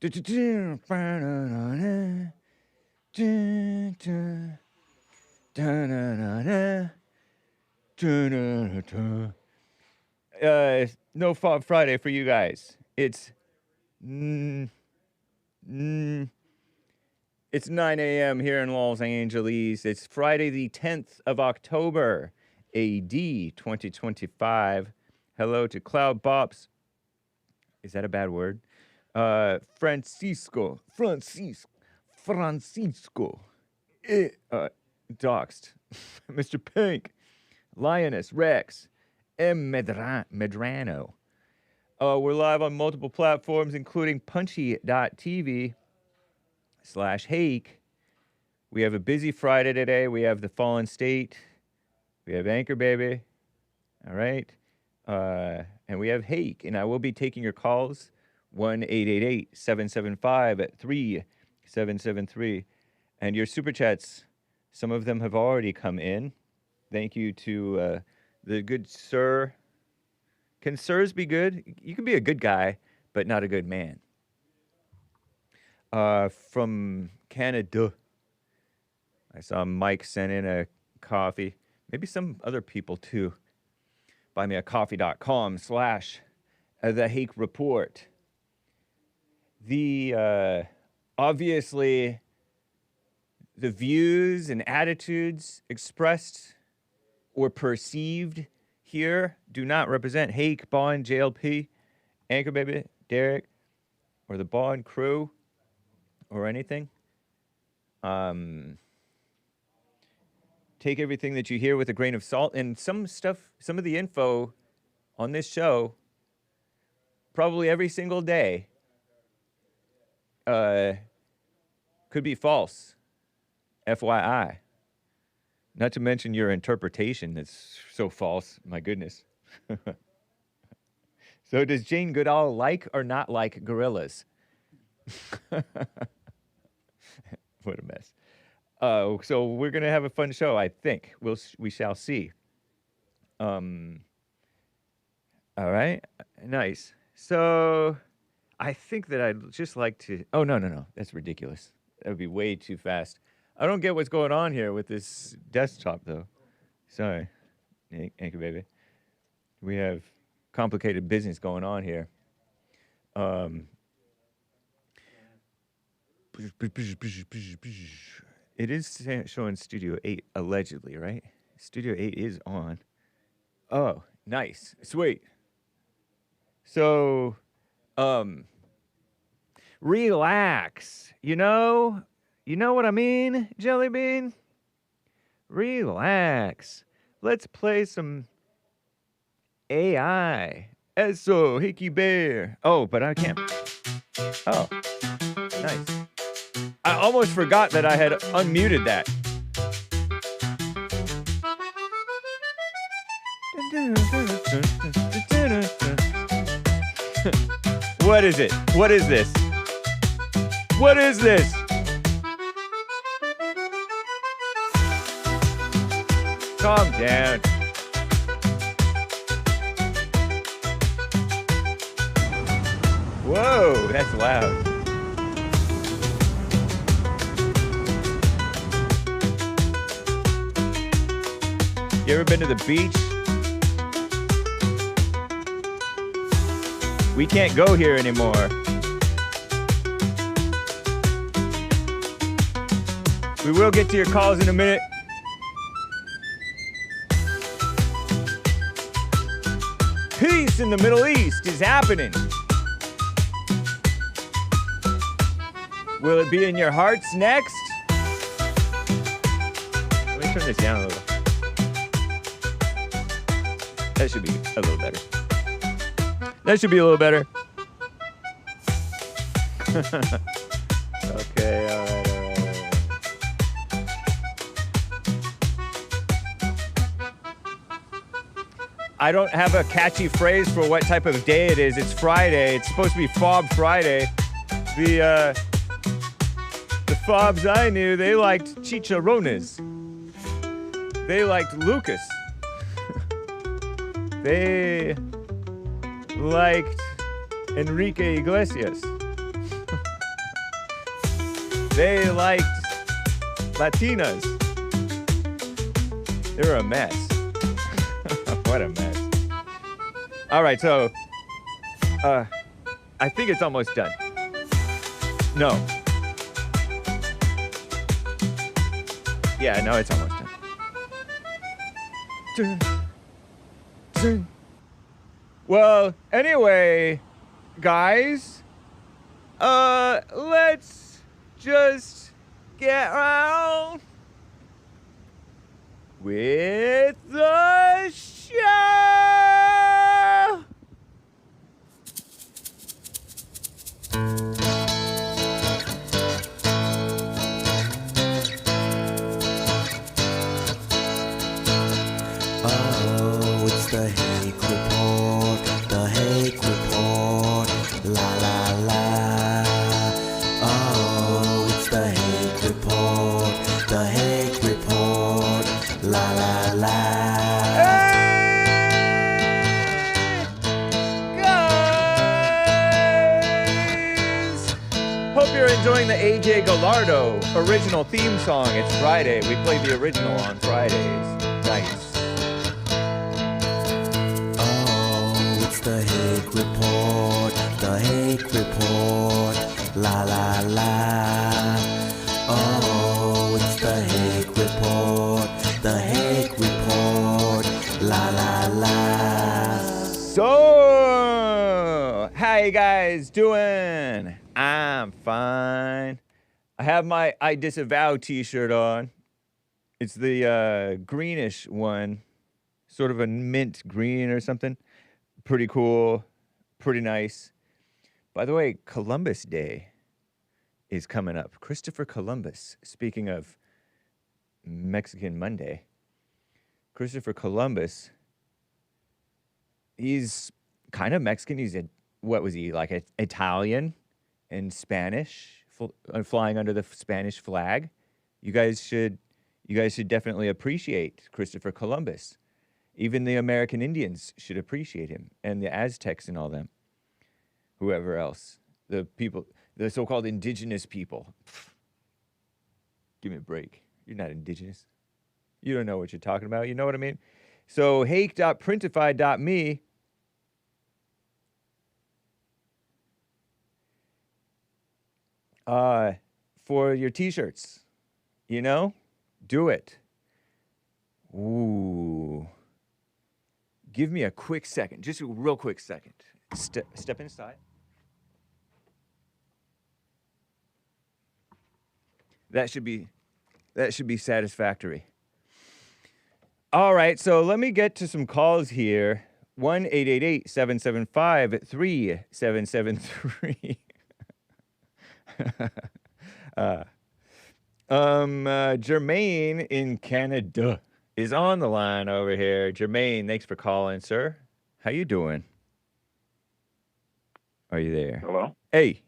No Fob Friday for you guys. It's 9 a.m. here in Los Angeles. It's Friday the 10th of October, AD 2025. Hello to Cloud Bops. Is that a bad word? Francisco. Doxed. Mr. Pink. Lioness. Rex. M. Medrano. We're live on multiple platforms, including punchy.tv/Hake. We have a busy Friday today. We have the Fallen State. We have Anchor Baby. All right. And we have Hake. And I will be taking your calls. 1-888-775-3773. And your super chats, some of them have already come in. Thank you to the good sir. Can sirs be good? You can be a good guy, but not a good man. From Canada, I saw Mike send in a coffee. Maybe some other people too. buymeacoffee.com/the Hake Report. The obviously the views and attitudes expressed or perceived here do not represent Hake, Bond, JLP, Anchor Baby, Derek, or the Bond crew, or anything. Take everything that you hear with a grain of salt, and some of the info on this show, probably every single day, could be false. FYI. Not to mention your interpretation that's so false. My goodness. So does Jane Goodall like or not like gorillas? What a mess. So we're going to have a fun show, I think. We shall see. All right. Nice. So I think that I'd just like to... Oh, no. That's ridiculous. That would be way too fast. I don't get what's going on here with this desktop, though. Sorry, Anchor Baby. We have complicated business going on here. It is showing Studio 8, allegedly, right? Studio 8 is on. Oh, nice. Sweet. So, relax. You know what I mean, Jelly Bean? Relax. Let's play some AI. Eso, Hickey Bear. Oh, but I can't. Oh, nice. I almost forgot that I had unmuted that. What is it? What is this? What is this? Calm down. Whoa, that's loud. You ever been to the beach? We can't go here anymore. We will get to your calls in a minute. Peace in the Middle East is happening. Will it be in your hearts next? Let me turn this down a little. That should be a little better. That should be a little better. Okay, all right. I don't have a catchy phrase for what type of day it is. It's Friday. It's supposed to be Fob Friday. The Fobs I knew, they liked chicharrones. They liked Lucas. They liked Enrique Iglesias. They liked Latinas. They're a mess. What a mess. All right, so I think it's almost done. No. Yeah, no, it's almost done. Well, anyway, guys, let's just get around with the show. Oh, it's the Hake Report, the Hake Report, la la la. Oh, it's the Hake Report, the Hake Report, la la la. Hey, guys! Hope you're enjoying the AJ Gallardo original theme song. It's Friday. We played the original on Fridays. Nice. The Hake Report, the Hake Report, la la la. Oh, it's the Hake Report, the Hake Report, la la la. So, how you guys doing? I'm fine. I have my I Disavow t-shirt on. It's the greenish one, sort of a mint green or something. Pretty cool, pretty nice. By the way, Columbus Day is coming up. Christopher Columbus, speaking of Mexican Monday, Christopher Columbus, he's kind of Mexican. He's what was he, like Italian and Spanish, flying under the Spanish flag. You guys should definitely appreciate Christopher Columbus. Even the American Indians should appreciate him, and the Aztecs and all them. Whoever else. The people, the so-called indigenous people. Give me a break. You're not indigenous. You don't know what you're talking about. You know what I mean? So, hake.printify.me. For your t-shirts. You know? Do it. Ooh. Give me a quick second, just a real quick second. Step inside. That should be satisfactory. All right, so let me get to some calls here. 1-888-775-3773. Jermaine in Canada is on the line over here. Jermaine, thanks for calling, sir. How you doing? Are you there? Hello? Hey.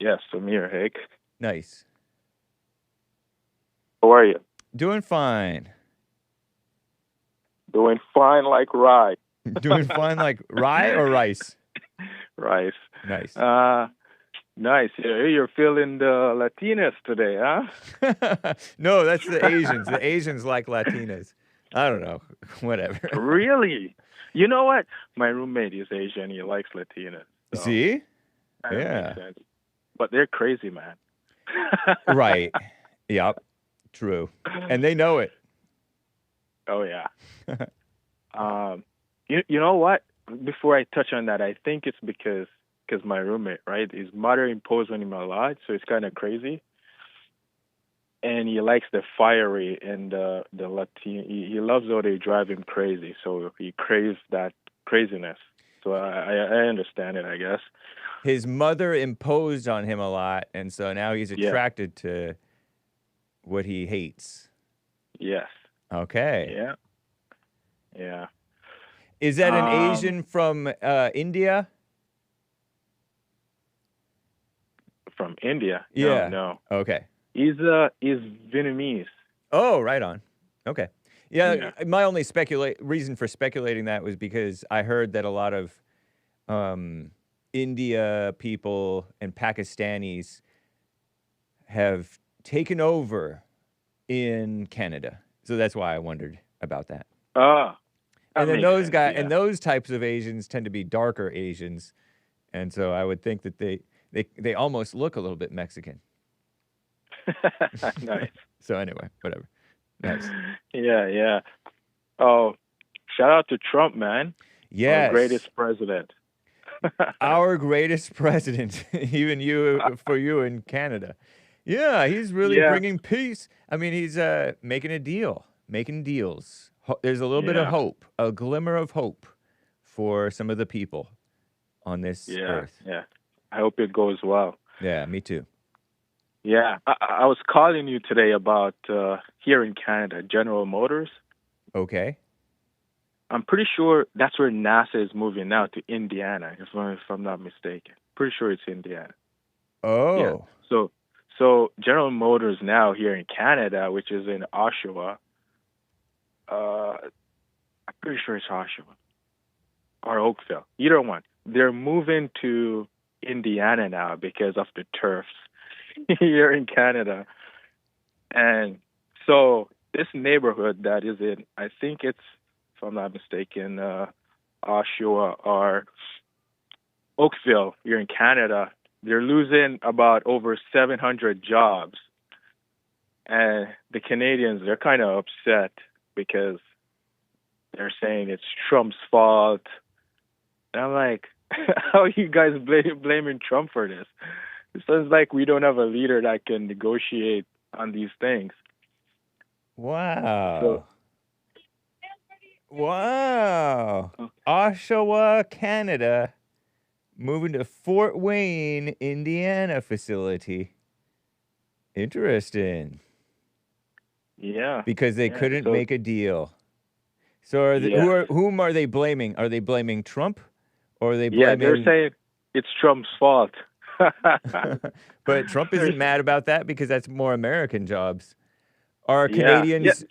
Yes, I'm here, Hake. Nice. How are you? Doing fine. Doing fine like rye. Doing fine like rye or rice? Rice. Nice. Nice. You're feeling the Latinas today, huh? No, that's the Asians. The Asians like Latinas. I don't know. Whatever. Really? You know what? My roommate is Asian. He likes Latinas. So See? that Yeah. makes sense. But they're crazy, man. Right. Yep. True. And they know it. Oh, yeah. You know what? Before I touch on that, I think it's because my roommate, right, his mother imposed on him a lot, so it's kind of crazy. And he likes the fiery and the Latin. He loves how they drive him crazy, so he craves that craziness. So I understand it, I guess. His mother imposed on him a lot, and so now he's attracted to what he hates. Yes. Okay. Yeah. Yeah. Is that an Asian from India? From India? Yeah. No. Okay. He's Vietnamese. Oh, right on. Okay. Yeah. My only reason for speculating that was because I heard that a lot of India people and Pakistanis have taken over in Canada. So that's why I wondered about that. That And then makes those sense, guys yeah. and those types of Asians tend to be darker Asians, and so I would think that they almost look a little bit Mexican. Nice. So anyway, whatever. Nice. Yeah. Oh, shout out to Trump, man. Yes. Our greatest president. Our greatest president, even for you in Canada. Yeah, he's really Yeah. bringing peace. I mean, he's making deals. There's a little bit of Yeah. hope, a glimmer of hope for some of the people on this earth. Yeah. I hope it goes well. Yeah, me too. Yeah, I was calling you today about here in Canada, General Motors. Okay. I'm pretty sure that's where NASA is moving now, to Indiana, if I'm not mistaken. Pretty sure it's Indiana. Oh. Yeah. So General Motors now here in Canada, which is in Oshawa, I'm pretty sure it's Oshawa or Oakville, either one. They're moving to Indiana now because of the turfs here in Canada. And so this neighborhood that is in, I think it's, if I'm not mistaken, Oshawa or Oakville here in Canada, they're losing about over 700 jobs. And the Canadians, they're kind of upset because they're saying it's Trump's fault. And I'm like, how are you guys blaming Trump for this? It sounds like we don't have a leader that can negotiate on these things. Wow. Wow. Oshawa, Canada, moving to Fort Wayne, Indiana facility. Interesting. Yeah. Because they couldn't make a deal. So are whom are they blaming? Are they blaming Trump? Or are they blaming... Yeah, they're saying it's Trump's fault. But Trump isn't mad about that because that's more American jobs. Are Canadians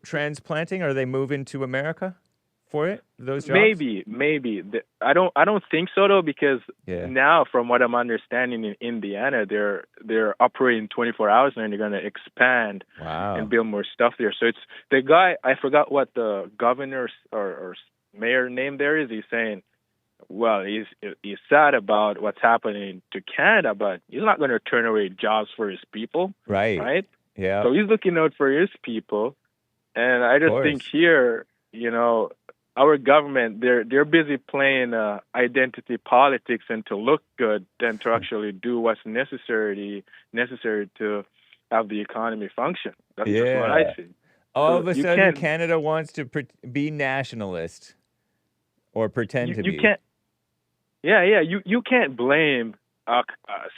transplanting? Are they moving to America for it? Those jobs? Maybe. I don't think so though, because now, from what I'm understanding, in Indiana, they're operating 24 hours and they're going to expand and build more stuff there. So it's the guy. I forgot what the governor or mayor name there is. He's saying, well, he's sad about what's happening to Canada, but he's not going to turn away jobs for his people. Right? Yeah. So he's looking out for his people. And I just think here, our government, they're busy playing identity politics and to look good than to actually do what's necessary to have the economy function. That's just what I see. All of a sudden, Canada wants to be nationalist or pretend to be. You can't. You can't blame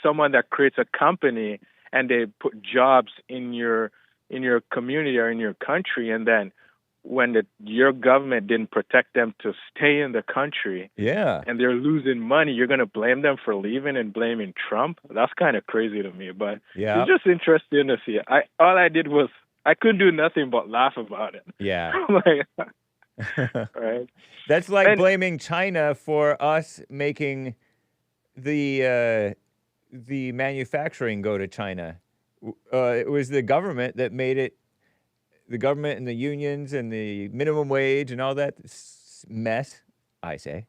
someone that creates a company and they put jobs in your community or in your country, and then when your government didn't protect them to stay in the country, and they're losing money, you're going to blame them for leaving and blaming Trump? That's kind of crazy to me, but it's just interesting to see. All I did was I couldn't do nothing but laugh about it. Yeah. Right. That's like blaming China for us making the manufacturing go to China. It was the government that made it. The government and the unions and the minimum wage and all that mess, I say,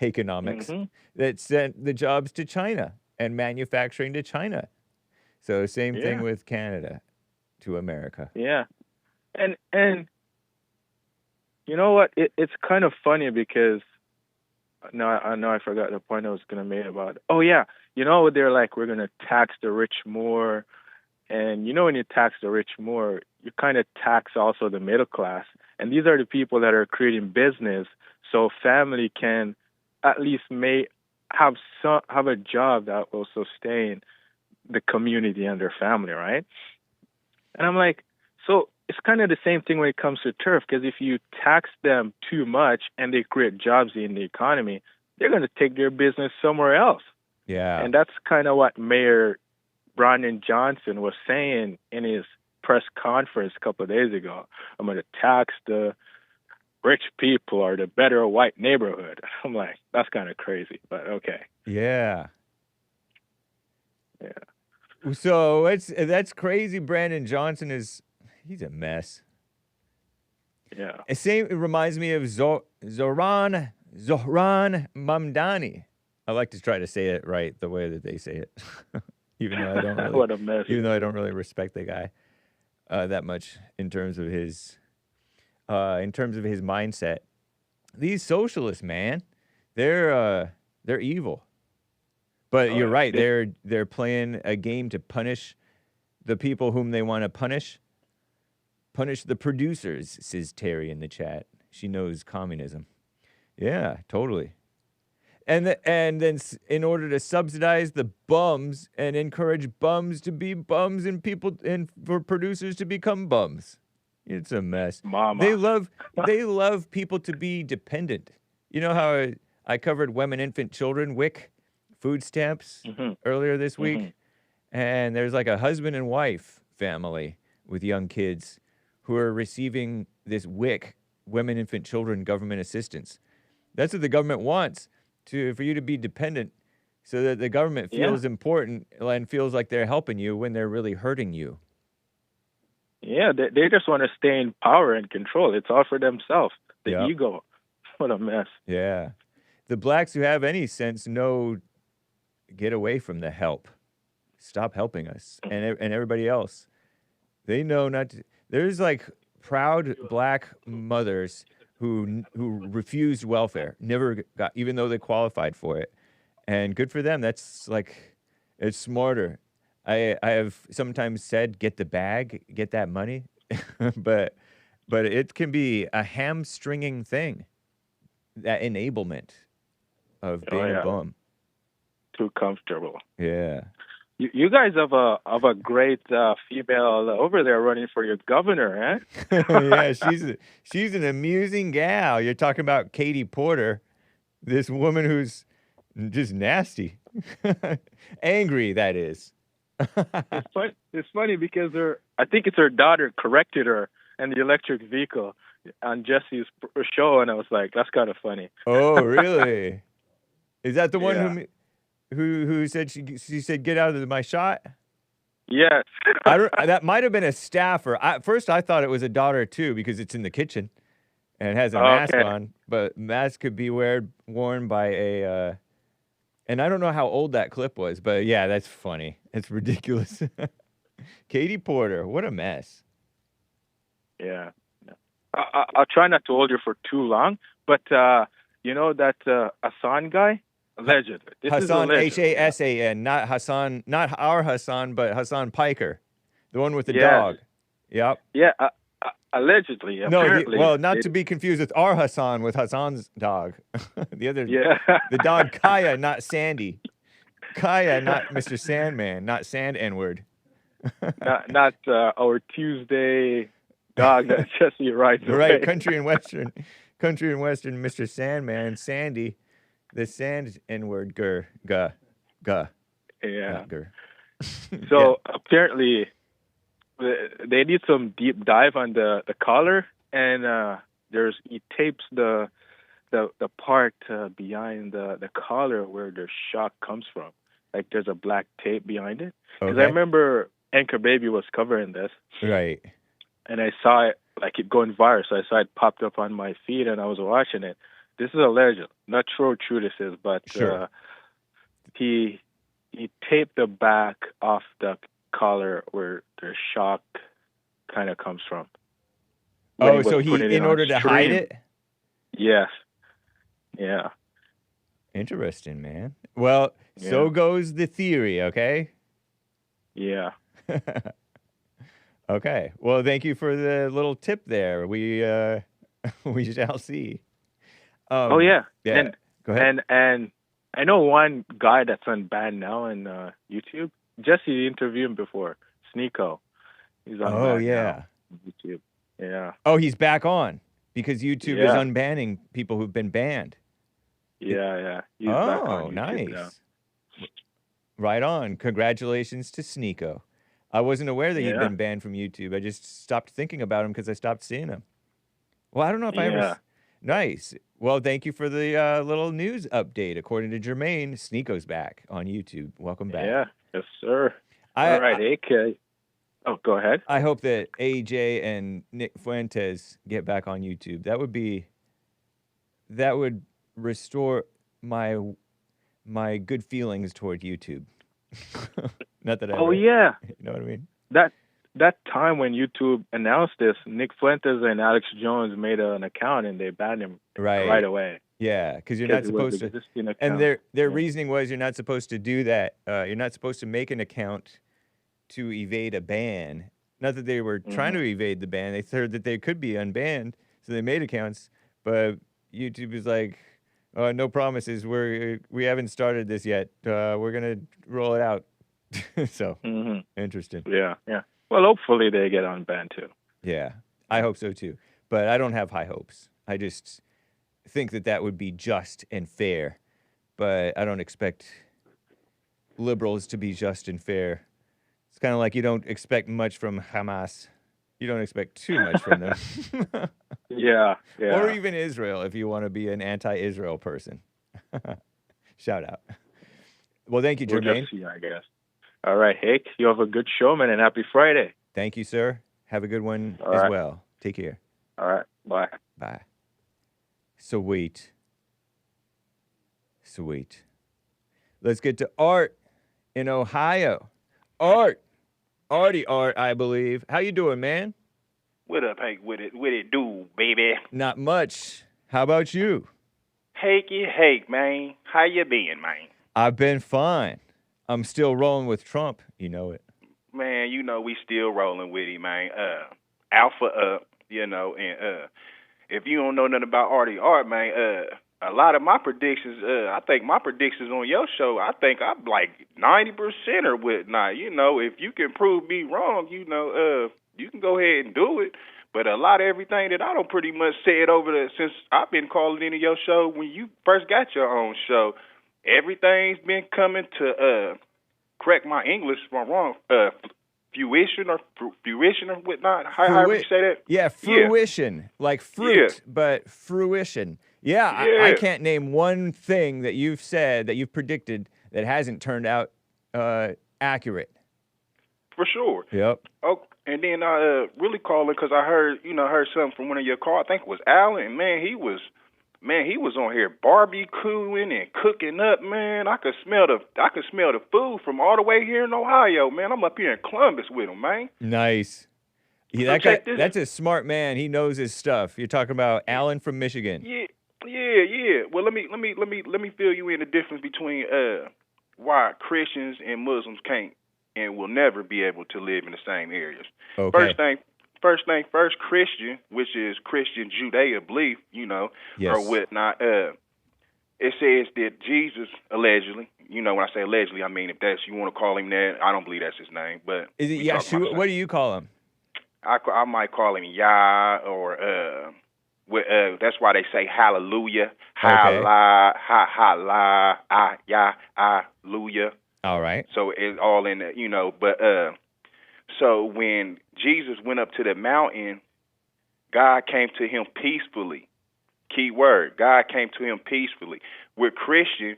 economics, that sent the jobs to China and manufacturing to China. So same thing with Canada to America. Yeah. And you know what? It's kind of funny because I know I forgot the point I was going to make about it. Oh, yeah. They're like, we're going to tax the rich more. And when you tax the rich more, you kind of tax also the middle class. And these are the people that are creating business so family can at least have a job that will sustain the community and their family, right? And I'm like, so it's kind of the same thing when it comes to turf, because if you tax them too much and they create jobs in the economy, they're going to take their business somewhere else. Yeah. And that's kind of what Mayor Brandon Johnson was saying in his press conference a couple of days ago. I'm going to tax the rich people or the better white neighborhood. I'm like, that's kind of crazy, but okay. Yeah. Yeah. So that's crazy. Brandon Johnson he's a mess. Yeah. It reminds me of Zohran Mamdani. I like to try to say it right the way that they say it, even though I don't really. What a mess. Even though I don't really respect the guy that much in terms of his mindset. These socialists, man, they're evil. But you're right. They're playing a game to punish the people whom they want to punish. Punish the producers, says Terry in the chat. She knows communism. Yeah, totally. And then in order to subsidize the bums and encourage bums to be bums and for producers to become bums. It's a mess. Mama. They love people to be dependent. You know how I covered women, infant, children, WIC, food stamps earlier this week? And there's like a husband and wife family with young kids who are receiving this WIC, women, infant, children, government assistance. That's what the government wants, for you to be dependent so that the government feels important and feels like they're helping you when they're really hurting you. Yeah, they just want to stay in power and control. It's all for themselves. The ego. What a mess. Yeah. The blacks who have any sense know, get away from the help. Stop helping us. And everybody else. They know not to. There's like proud black mothers who refused welfare, never got, even though they qualified for it. And good for them. That's like, it's smarter. I have sometimes said, get the bag, get that money. but it can be a hamstringing thing, that enablement of being a bum. Too comfortable. Yeah. You guys have a great female over there running for your governor, eh? Yeah, she's an amusing gal. You're talking about Katie Porter, this woman who's just nasty, angry. That is. It's funny because I think it's her daughter corrected her in the electric vehicle on Jesse's show, and I was like, that's kind of funny. Oh, really? Is that the one who said she said get out of my shot? Yes. That might have been a staffer. At first, I thought it was a daughter too because it's in the kitchen and has a mask on. But mask could be worn by a. And I don't know how old that clip was, but yeah, that's funny. It's ridiculous. Katie Porter, what a mess. Yeah. I'll try not to hold you for too long, but you know that Hasan guy? Alleged. Hasan, Hasan, not Hasan, not our Hasan, but Hasan Piker, the one with the dog. Yep. Yeah, allegedly. Apparently. Not to be confused with our Hasan, with Hasan's dog. The other, the dog Kaya, not Sandy. Kaya, not Mr. Sandman, not Sand N-word. not our Tuesday dog that Jesse rides away. Right, country and western, Mr. Sandman, Sandy. The sand N-word, guh. Yeah. Gur. So apparently, they need some deep dive on the collar, and he tapes the part behind the collar where the shock comes from. Like there's a black tape behind it. Because I remember Anchor Baby was covering this. Right. And I saw it, like it going viral, so I saw it popped up on my feed, and I was watching it. This is a legend. Not sure how true this is, but he taped the back off the collar where the shock kind of comes from. Oh, so in order to hide it? Yes. Yeah. Interesting, man. Well, so goes the theory, okay? Yeah. Okay. Well, thank you for the little tip there. We shall see. Yeah. And, go ahead. And I know one guy that's unbanned now on YouTube. Jesse interviewed him before. Sneako. He's unbanned now on YouTube. Yeah. Oh, he's back on because YouTube is unbanning people who've been banned. Yeah. He's back on YouTube nice. now. Right on. Congratulations to Sneako. I wasn't aware that he'd been banned from YouTube. I just stopped thinking about him because I stopped seeing him. Well, I don't know if I ever... Nice. Well, thank you for the little news update. According to Jermaine, Sneako's back on YouTube. Welcome back. Yeah, yes, sir. All right, Hake. Oh, go ahead. I hope that AJ and Nick Fuentes get back on YouTube. That would restore my good feelings toward YouTube. Not that I. Oh yeah, you know what I mean. That time when YouTube announced this, Nick Fuentes and Alex Jones made an account and they banned him right away. Yeah, because you're not supposed to. And their reasoning was you're not supposed to do that. You're not supposed to make an account to evade a ban. Not that they were trying to evade the ban. They heard that they could be unbanned, so they made accounts. But YouTube is like, no promises. We haven't started this yet. We're gonna roll it out. So interesting. Yeah. Well, hopefully they get unbanned too. Yeah, I hope so too. But I don't have high hopes. I just think that would be just and fair. But I don't expect liberals to be just and fair. It's kind of like you don't expect much from Hamas. You don't expect too much from them. Yeah. Or even Israel, if you want to be an anti-Israel person. Shout out. Well, thank you, Jermaine. We'll just see, I guess. All right, Hake, you have a good show, man, and happy Friday. Thank you, sir. Have a good one as well. Take care. All right, bye. Bye. Sweet. Let's get to Art in Ohio. Art, I believe. How you doing, man? What up, Hake? What it do, baby? Not much. How about you? Hake, man. How you been, man? I've been fine. I'm still rolling with Trump. You know it. Man, you know we still rolling with him, man. Alpha up, you know, and if you don't know nothing about Art, man, a lot of my predictions, I think my predictions on your show, I think I'm like 90% or whatnot. You know, if you can prove me wrong, you know, you can go ahead and do it. But a lot of everything that I don't pretty much said since I've been calling into your show when you first got your own show, everything's been coming to correct my English if I'm wrong. Fruition or whatnot. However you say that. Yeah, fruition, like fruit, but fruition. Yeah, I can't name one thing that you've said, that you've predicted, that hasn't turned out accurate. For sure. Yep. Oh, and then I really calling because I heard something from one of your calls. I think it was Alan. And man, he was on here barbecuing and cooking up. Man, I could smell the food from all the way here in Ohio. Man, I'm up here in Columbus with him, man. Nice. Yeah, that guy, that's a smart man. He knows his stuff. You're talking about Alan from Michigan. Yeah. Well, let me fill you in the difference between why Christians and Muslims can't and will never be able to live in the same areas. Okay. First thing first, Christian, which is Christian Judea belief, you know, or whatnot. It says that Jesus allegedly, you know, when I say allegedly, I mean if that's you want to call him that. I don't believe that's his name, but is it Yeshua? What do you call him? I might call him Yah or that's why they say hallelujah, hallelujah. All right. So it's all in the, you know, but so when Jesus went up to the mountain, God came to him peacefully. Key word, God came to him peacefully. We're Christian.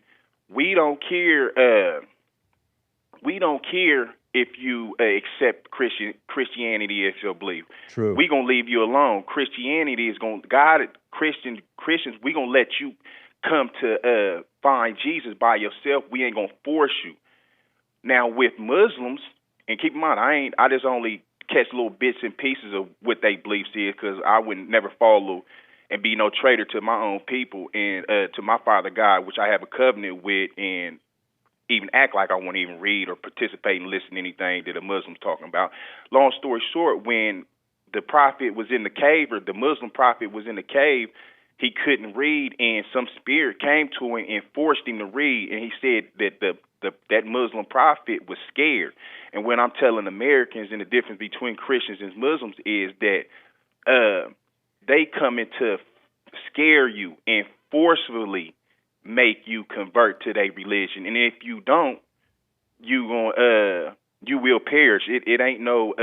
We don't care. We don't care if you accept Christianity as your belief. True. We gonna leave you alone. Christianity is Christians. We gonna let you come to find Jesus by yourself. We ain't gonna force you. Now with Muslims, and keep in mind, I just only catch little bits and pieces of what they beliefs is, because I would never follow and be no traitor to my own people and to my Father God, which I have a covenant with, and even act like I won't even read or participate and listen to anything that a Muslim's talking about. Long story short, when the prophet was in the cave, or the Muslim prophet was in the cave, he couldn't read, and some spirit came to him and forced him to read, and he said that that Muslim prophet was scared. And when I'm telling Americans, and the difference between Christians and Muslims is that they come in to scare you and forcefully make you convert to their religion. And if you don't, you will perish. It ain't no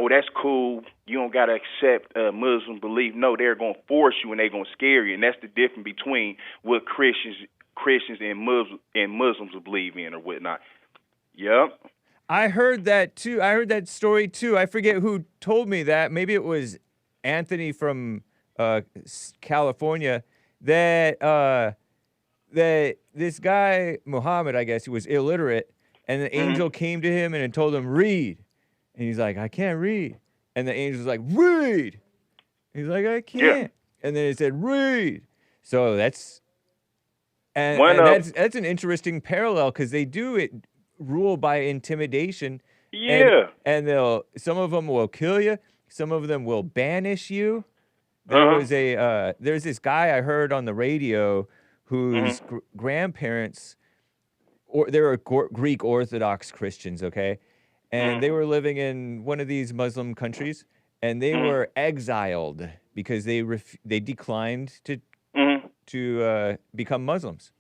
that's cool, you don't gotta accept Muslim belief. No, they're gonna force you and they're gonna scare you. And that's the difference between what Christians Christians and Muslims believe in or whatnot. Yep. I heard that too. I heard that story too. I forget who told me that. Maybe it was Anthony from California. That this guy Muhammad, I guess, he was illiterate, and the angel came to him and told him read, and he's like, I can't read, and the angel's like, read. He's like, I can't, and then it said read. So that's that's an interesting parallel because they do it rule by intimidation. Yeah. And some of them will kill you. Some of them will banish you. There's this guy I heard on the radio whose grandparents, they were Greek Orthodox Christians, okay? And they were living in one of these Muslim countries, and they were exiled because they declined to become Muslims.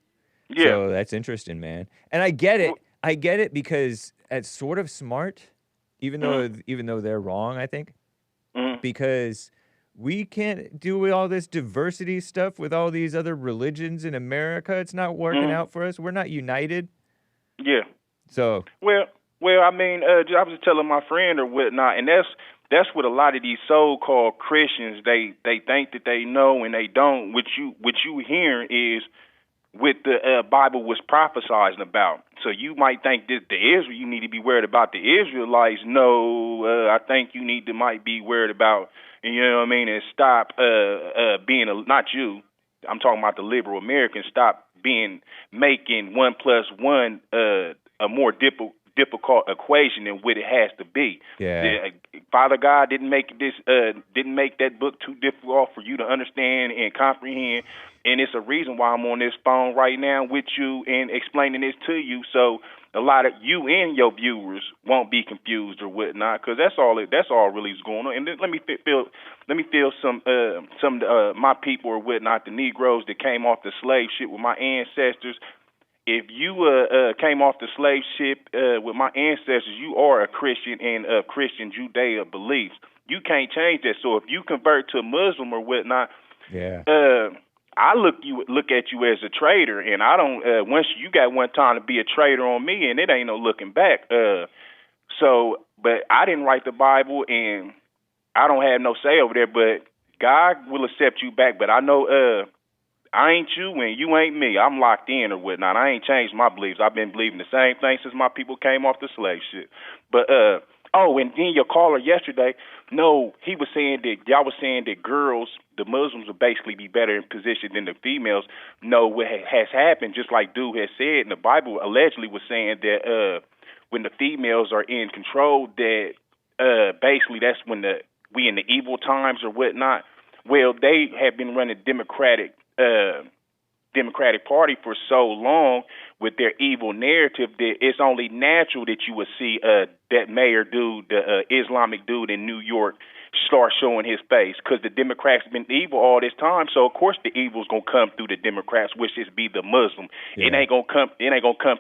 Yeah. So that's interesting, man. And I get it. I get it because it's sort of smart, even though they're wrong, I think, because we can't do all this diversity stuff with all these other religions in America. It's not working out for us. We're not united. Yeah. So. Well, I mean, I was just telling my friend or whatnot, and that's what a lot of these so-called Christians they think that they know and they don't. What you hearing is what the Bible was prophesizing about. So you might think that you need to be worried about the Israelites. No, I think you might be worried about, you know what I mean, and stop being not you. I'm talking about the liberal Americans. Stop making 1 + 1 a more difficult equation than what it has to be. Yeah. Father God didn't make that book too difficult for you to understand and comprehend. And it's a reason why I'm on this phone right now with you and explaining this to you, so a lot of you and your viewers won't be confused or whatnot, because that's all really is going on. And then let me feel some my people or whatnot, the Negroes that came off the slave ship with my ancestors. If you came off the slave ship with my ancestors, you are a Christian and Christian Judea beliefs. You can't change that. So if you convert to a Muslim or whatnot, I look at you as a traitor, and I don't. Once you got one time to be a traitor on me, and it ain't no looking back. But I didn't write the Bible, and I don't have no say over there. But God will accept you back. But I know I ain't you, and you ain't me. I'm locked in or whatnot. I ain't changed my beliefs. I've been believing the same thing since my people came off the slave ship. But and then your caller yesterday, no, he was saying that y'all was saying that girls, the Muslims, will basically be better in position than the females. No, what has happened, just like dude has said in the Bible, allegedly was saying that when the females are in control, that basically that's when we in the evil times or whatnot. Well, they have been running Democratic Party for so long with their evil narrative that it's only natural that you would see that mayor dude, the Islamic dude in New York, start showing his face, because the Democrats have been evil all this time. So of course the evil's gonna come through the Democrats, which is be the Muslim. Yeah. It ain't gonna come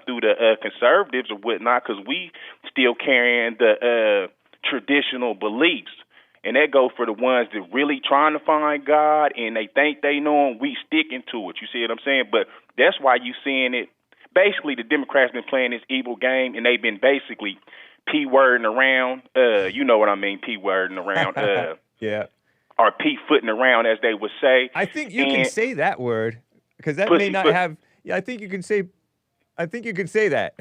through the conservatives or whatnot, because we still carrying the traditional beliefs. And that goes for the ones that really trying to find God and they think they know him. We sticking to it. You see what I'm saying? But that's why you seeing it. Basically, the Democrats been playing this evil game, and they've been basically P-wording around. You know what I mean? P-wording around. Yeah. Or P-footing around, as they would say. I think you can say that word, because that may not have. Yeah, I think you can say that.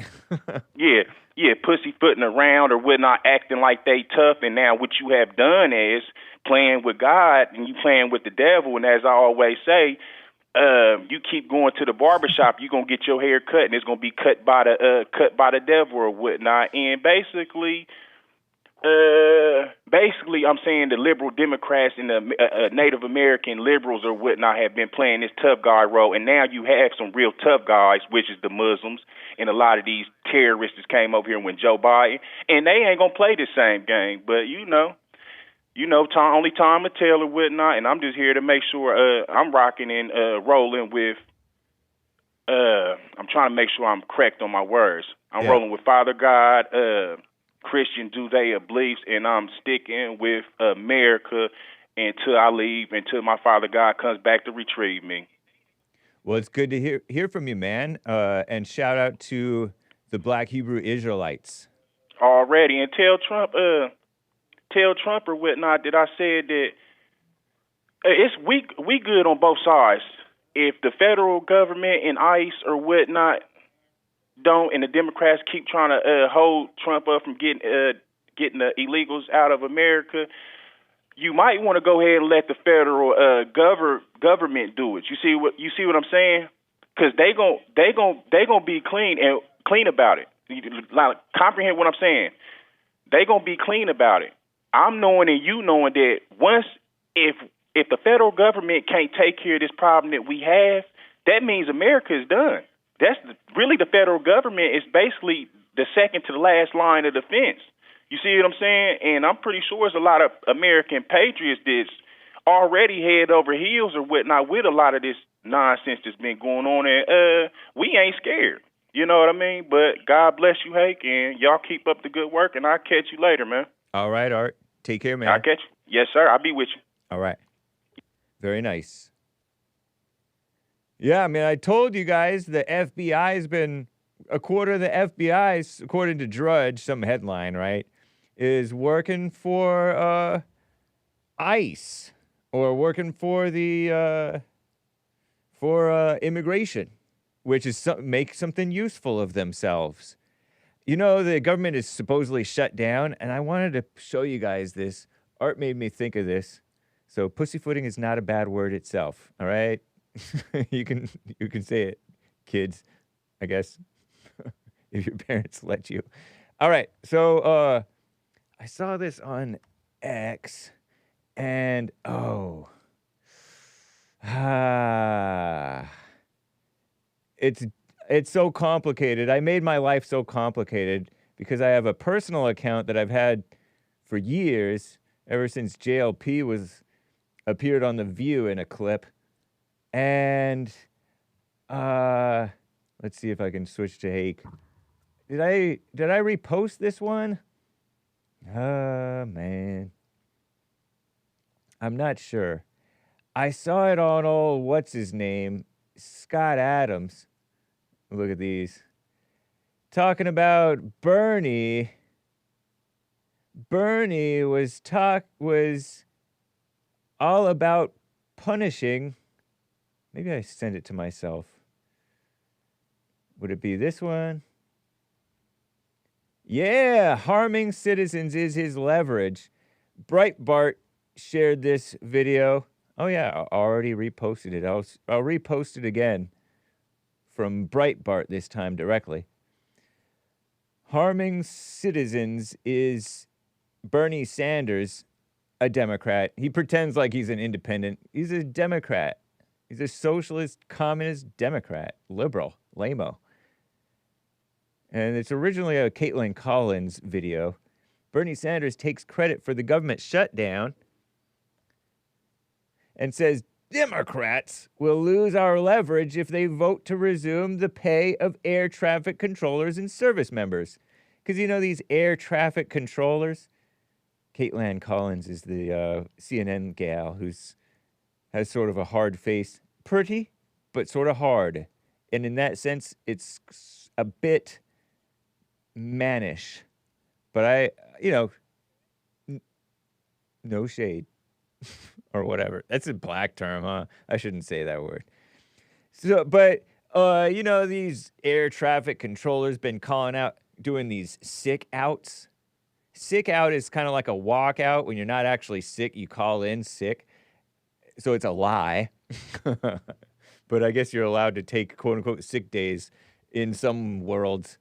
Yeah, pussyfooting around or whatnot, acting like they tough, and now what you have done is playing with God and you playing with the devil. And as I always say, you keep going to the barbershop, you're gonna get your hair cut, and it's gonna be cut by the devil or whatnot. And basically, I'm saying the liberal Democrats and the Native American liberals or whatnot have been playing this tough guy role, and now you have some real tough guys, which is the Muslims, and a lot of these terrorists that came over here when Joe Biden, and they ain't gonna play the same game. But only time will tell or whatnot, and I'm just here to make sure I'm rocking and rolling with. I'm trying to make sure I'm correct on my words. I'm rolling with Father God, Christian Judea beliefs, and I'm sticking with America until I leave, until my Father God comes back to retrieve me. Well, it's good to hear from you, man. And shout out to the Black Hebrew Israelites. Already, and tell Trump or whatnot that I said that it's we good on both sides. If the federal government and ICE or whatnot don't, and the Democrats keep trying to hold Trump up from getting the illegals out of America, you might want to go ahead and let the federal government do it. You see what I'm saying? Because they gon' be clean about it. Like, comprehend what I'm saying? They gonna be clean about it. I'm knowing and you knowing that once if the federal government can't take care of this problem that we have, that means America is done. That's really the federal government is basically the second to the last line of defense. You see what I'm saying? And I'm pretty sure there's a lot of American patriots that's already head over heels or whatnot with a lot of this nonsense that's been going on, and we ain't scared. You know what I mean? But God bless you, Hake, and y'all keep up the good work, and I'll catch you later, man. All right, Art. Take care, man. I'll catch you. Yes, sir. I'll be with you. All right. Very nice. Yeah, I mean, I told you guys the FBI has been, a quarter of the FBI, according to Drudge, some headline, right, is working for ICE or working for the for immigration, which is make something useful of themselves. You know, the government is supposedly shut down, and I wanted to show you guys this. Art made me think of this. So pussyfooting is not a bad word itself, all right? you can say it, kids, I guess, if your parents let you. All right, so I saw this on X, and it's so complicated. I made my life so complicated because I have a personal account that I've had for years, ever since JLP appeared on The View in a clip. And let's see if I can switch to Hake. Did I repost this one? Man. I'm not sure. I saw it on old, what's his name? Scott Adams. Look at these. Talking about Bernie. Bernie was all about punishing. Maybe I send it to myself. Would it be this one? Yeah, harming citizens is his leverage. Breitbart shared this video. Oh yeah, I already reposted it. I'll repost it again from Breitbart this time directly. Harming citizens is Bernie Sanders, a Democrat. He pretends like he's an independent. He's a Democrat. He's a socialist, communist Democrat, liberal, lame-o. And it's originally a Caitlin Collins video. Bernie Sanders takes credit for the government shutdown and says Democrats will lose our leverage if they vote to resume the pay of air traffic controllers and service members. Because, you know, these air traffic controllers, Caitlin Collins is the CNN gal has sort of a hard face. Pretty, but sort of hard. And in that sense, it's a bit mannish. But no shade. Or whatever. That's a black term, huh? I shouldn't say that word. So, but, these air traffic controllers been calling out, doing these sick outs. Sick out is kind of like a walkout. When you're not actually sick, you call in sick. So it's a lie. But I guess you're allowed to take quote-unquote sick days in some worlds.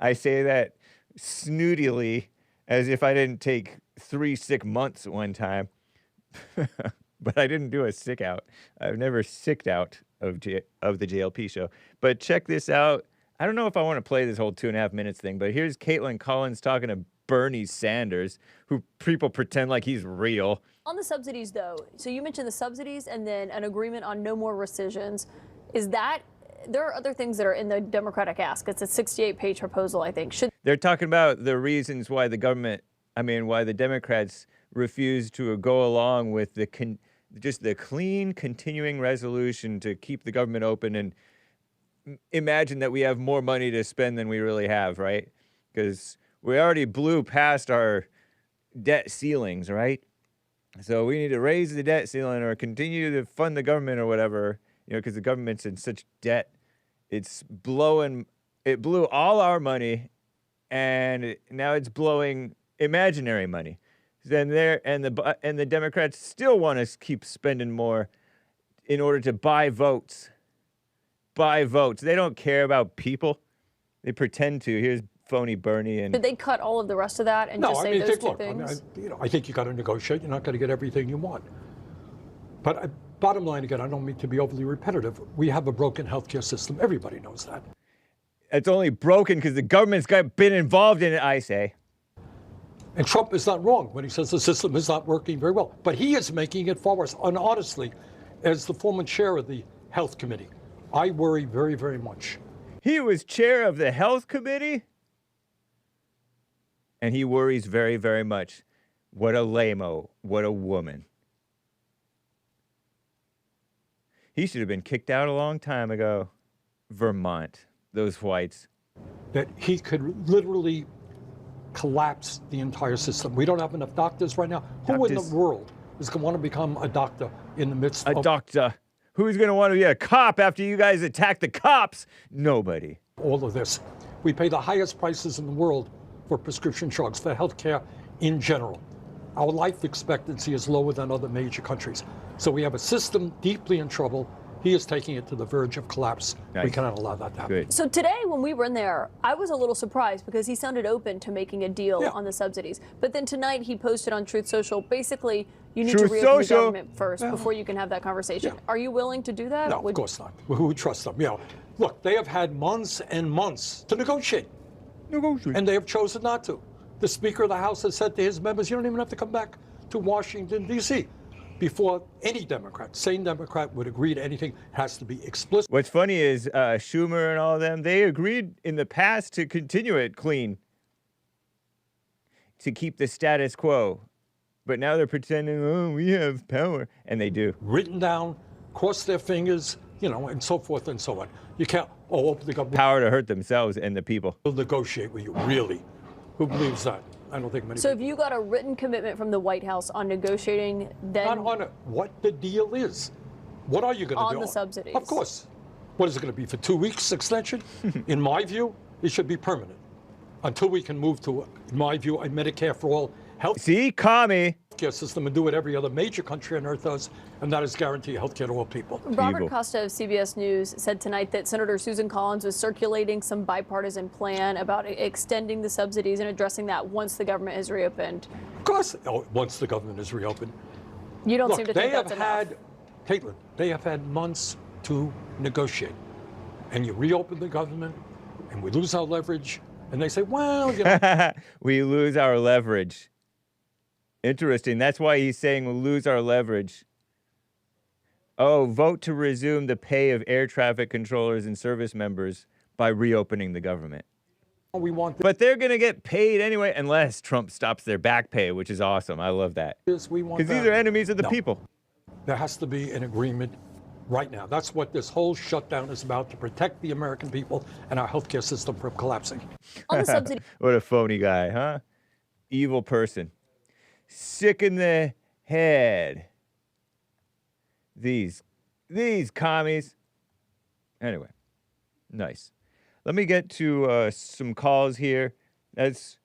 I say that snootily as if I didn't take 3 sick months at one time. But I didn't do a sick out. I've never sicked out of the JLP show. But check this out. I don't know if I want to play this whole 2.5 minutes thing, but here's Caitlin Collins talking to Bernie Sanders, who people pretend like he's real. On the subsidies, though, so you mentioned the subsidies and then an agreement on no more rescissions. There are other things that are in the Democratic ask. It's a 68-page proposal, I think. They're talking about the reasons why the Democrats refuse to go along with just the clean, continuing resolution to keep the government open and imagine that we have more money to spend than we really have, right? Because we already blew past our debt ceilings, right? So we need to raise the debt ceiling or continue to fund the government or whatever, because the government's in such debt. It blew all our money, and now it's blowing imaginary money. Then the Democrats still want us to keep spending more in order to buy votes. Buy votes. They don't care about people. They pretend to. Here's Phony Bernie and. Did they cut all of the rest of that and just say those two things? I think you got to negotiate. You're not going to get everything you want. But bottom line, again, I don't mean to be overly repetitive. We have a broken healthcare system. Everybody knows that. It's only broken because the government's been involved in it, I say. And Trump is not wrong when he says the system is not working very well. But he is making it far worse. And honestly, as the former chair of the Health Committee, I worry very, very much. He was chair of the Health Committee? And he worries very, very much. What a lame-o. What a woman. He should have been kicked out a long time ago. Vermont. Those whites. That he could literally collapse the entire system. We don't have enough doctors right now. Who in the world is going to want to become a doctor in the midst of... A doctor. Who's going to want to be a cop after you guys attack the cops? Nobody. All of this. We pay the highest prices in the world for prescription drugs, for healthcare in general. Our life expectancy is lower than other major countries. So we have a system deeply in trouble. He is taking it to the verge of collapse. Nice. We cannot allow that to happen. Good. So today, when we were in there, I was a little surprised because he sounded open to making a deal on the subsidies. But then tonight, he posted on Truth Social, basically, you need to reopen the government first before you can have that conversation. Are you willing to do that? No, of course not. Who would trust them? Look, they have had months and months to negotiate. And they have chosen not to. The Speaker of the House has said to his members, you don't even have to come back to Washington, D.C. before any Democrat, sane Democrat, would agree to anything. It has to be explicit. What's funny is Schumer and all of them, they agreed in the past to continue it clean, to keep the status quo. But now they're pretending, we have power. And they do. Written down, cross their fingers, and so forth and so on. You can't, open the government. Power to hurt themselves and the people. They'll negotiate with you, really. Who believes that? I don't think many So people. if you got a written commitment from the White House on negotiating, then... Not on what the deal is. What are you going to do? On the subsidies. Of course. What is it going to be, for 2 weeks extension? In my view, it should be permanent. Until we can move to, in my view, a Medicare for all health. See, commie. Care system and do what every other major country on earth does, and that is guarantee health care to all people. Robert Costa of CBS News said tonight that Senator Susan Collins was circulating some bipartisan plan about extending the subsidies and addressing that once the government is reopened. Of course, once the government is reopened. You don't seem to think that's enough. Caitlin, they have had months to negotiate. And you reopen the government, and we lose our leverage, and they say, well, we lose our leverage. Interesting. That's why he's saying we'll lose our leverage. Oh, vote to resume the pay of air traffic controllers and service members by reopening the government. But they're going to get paid anyway unless Trump stops their back pay, which is awesome. I love that. Because these are enemies of the people. There has to be an agreement right now. That's what this whole shutdown is about, to protect the American people and our healthcare system from collapsing. On the subsidy. What a phony guy, huh? Evil person. Sick in the head. These commies. Anyway, nice. Let me get to some calls here. That's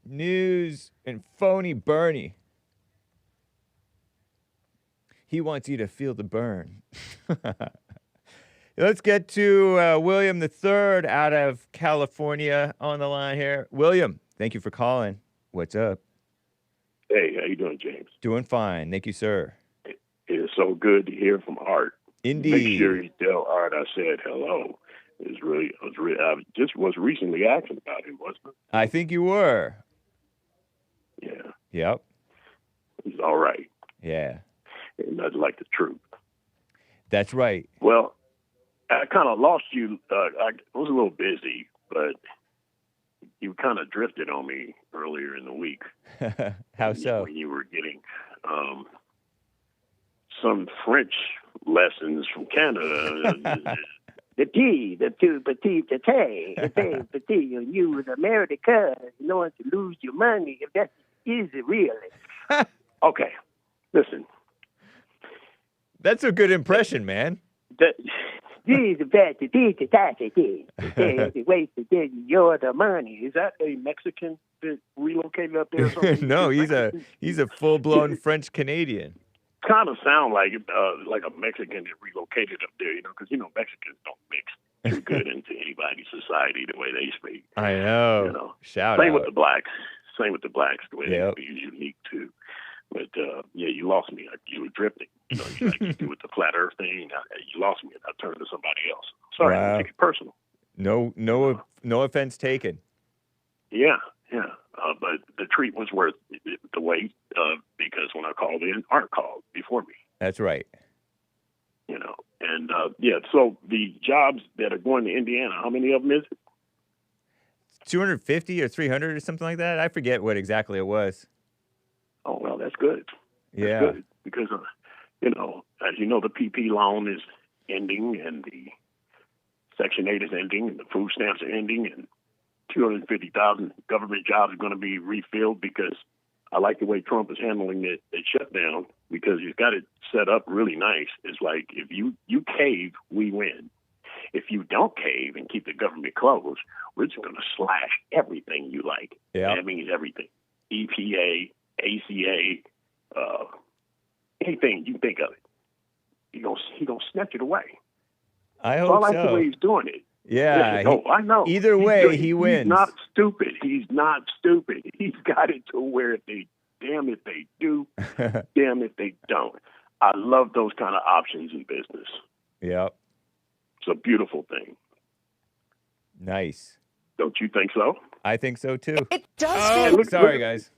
News and Phony Bernie. He wants you to feel the burn. Let's get to William III out of California on the line here. William, thank you for calling. What's up? Hey, how you doing, James? Doing fine. Thank you, sir. It is so good to hear from Art. Indeed. Make sure you tell Art I said hello. I just was recently asking about him, wasn't it? I think you were. Yeah. Yep. He's all right. Yeah. And nothing like the truth. That's right. Well, I kind of lost you. I was a little busy, but you kind of drifted on me earlier in the week. How so? When you were getting some French lessons from Canada. The T, the two, petit, the T, the petit, and you with America, you know, to lose your money, if that is it really. Okay, listen. That's a good impression, man. You're the money. Is that a Mexican that relocated up there or something? No, he's a full-blown French Canadian. Kind of sound like a Mexican that relocated up there, you know, because, you know, Mexicans don't mix too good into anybody's society the way they speak. I know. You know. Shout Same out. with the blacks. The way they speak is unique, too. But, yeah, you lost me. You were drifting. You know, like you do with the flat earth thing. You lost me. I turned to somebody else. Sorry, I take it personal. No offense taken. Yeah. But the treat was worth the wait because when I called in, Art called before me. That's right. You know, and so the jobs that are going to Indiana, how many of them is it? 250 or 300 or something like that. I forget what exactly it was. Oh, well, that's good. Yeah. That's good because, you know, as you know, the PP loan is ending and the Section 8 is ending and the food stamps are ending and 250,000 government jobs are going to be refilled because I like the way Trump is handling the shutdown because he's got it set up really nice. It's like if you cave, we win. If you don't cave and keep the government closed, we're just going to slash everything you like. Yeah. That means everything. EPA, ACA, anything you think of it. He's gonna snatch it away. I hope so. I like so. the way he's doing it. Yeah. I know. Either way, he wins. He's not stupid. He's got it to where damn if they do, damn if they don't. I love those kind of options in business. Yep. It's a beautiful thing. Nice. Don't you think so? I think so too. It does. Sorry, guys.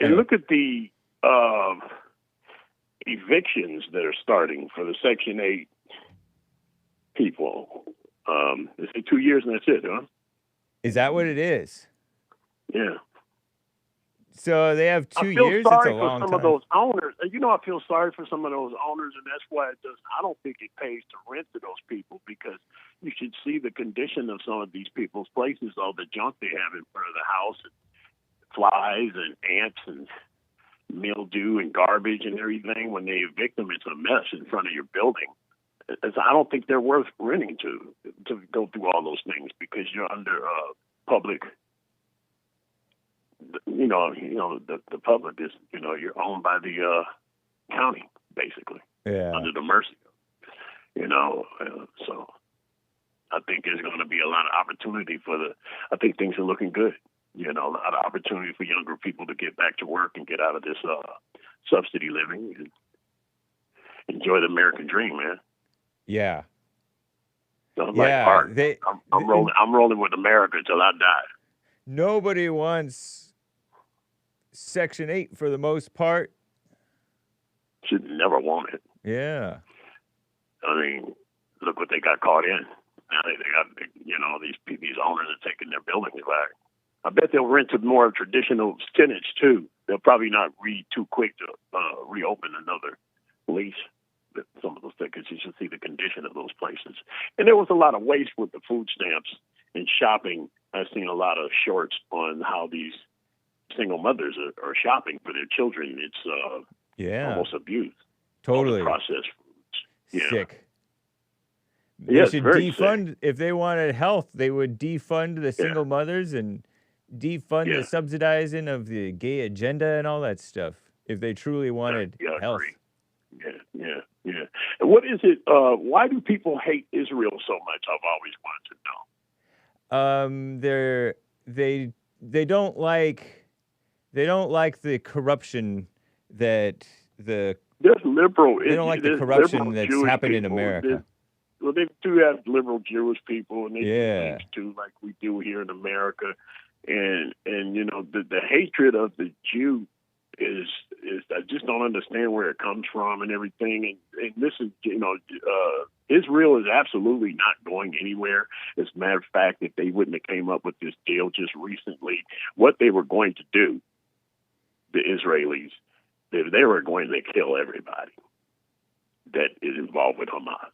And look at the evictions that are starting for the Section 8 people. They say 2 years and that's it, huh? Is that what it is? Yeah. So they have 2 years? I feel It's sorry a long for some time. of those owners. You know, I feel sorry for some of those owners, and that's why I don't think it pays to rent to those people because you should see the condition of some of these people's places, all the junk they have in front of the house, and flies and ants and mildew and garbage and everything. When they evict them, it's a mess in front of your building. I don't think they're worth renting to go through all those things because you're under public. You know, the public is, you know, you're owned by the county basically. Yeah. Under the mercy. You know, so I think there's going to be a lot of opportunity I think things are looking good. You know, a lot of opportunity for younger people to get back to work and get out of this subsidy living and enjoy the American dream, man. Yeah. So I'm I'm rolling with America till I die. Nobody wants Section 8 for the most part. Should never want it. Yeah. I mean, look what they got caught in. Now they got, you know, these owners are taking their buildings back. I bet they'll rent to more traditional tenants too. They'll probably not be too quick to reopen another lease. Some of those tickets, you should see the condition of those places. And there was a lot of waste with the food stamps and shopping. I've seen a lot of shorts on how these single mothers are shopping for their children. It's almost abuse. Totally. All the processed foods. Yeah. Sick. They Yeah, should very defund, sick. if they wanted health, they would defund the single mothers and defund the subsidizing of the gay agenda and all that stuff if they truly wanted health. Yeah. And what is it? Why do people hate Israel so much? I've always wanted to know. They don't like the corruption that there's liberal. They don't like the corruption that's Jewish happened in people. America. Well, they do have liberal Jewish people, and they do things too, like we do here in America. And you know, the hatred of the Jew is I just don't understand where it comes from and everything. And this is, you know, Israel is absolutely not going anywhere. As a matter of fact, if they wouldn't have came up with this deal just recently, what they were going to do, the Israelis, they were going to kill everybody. that is involved with Hamas.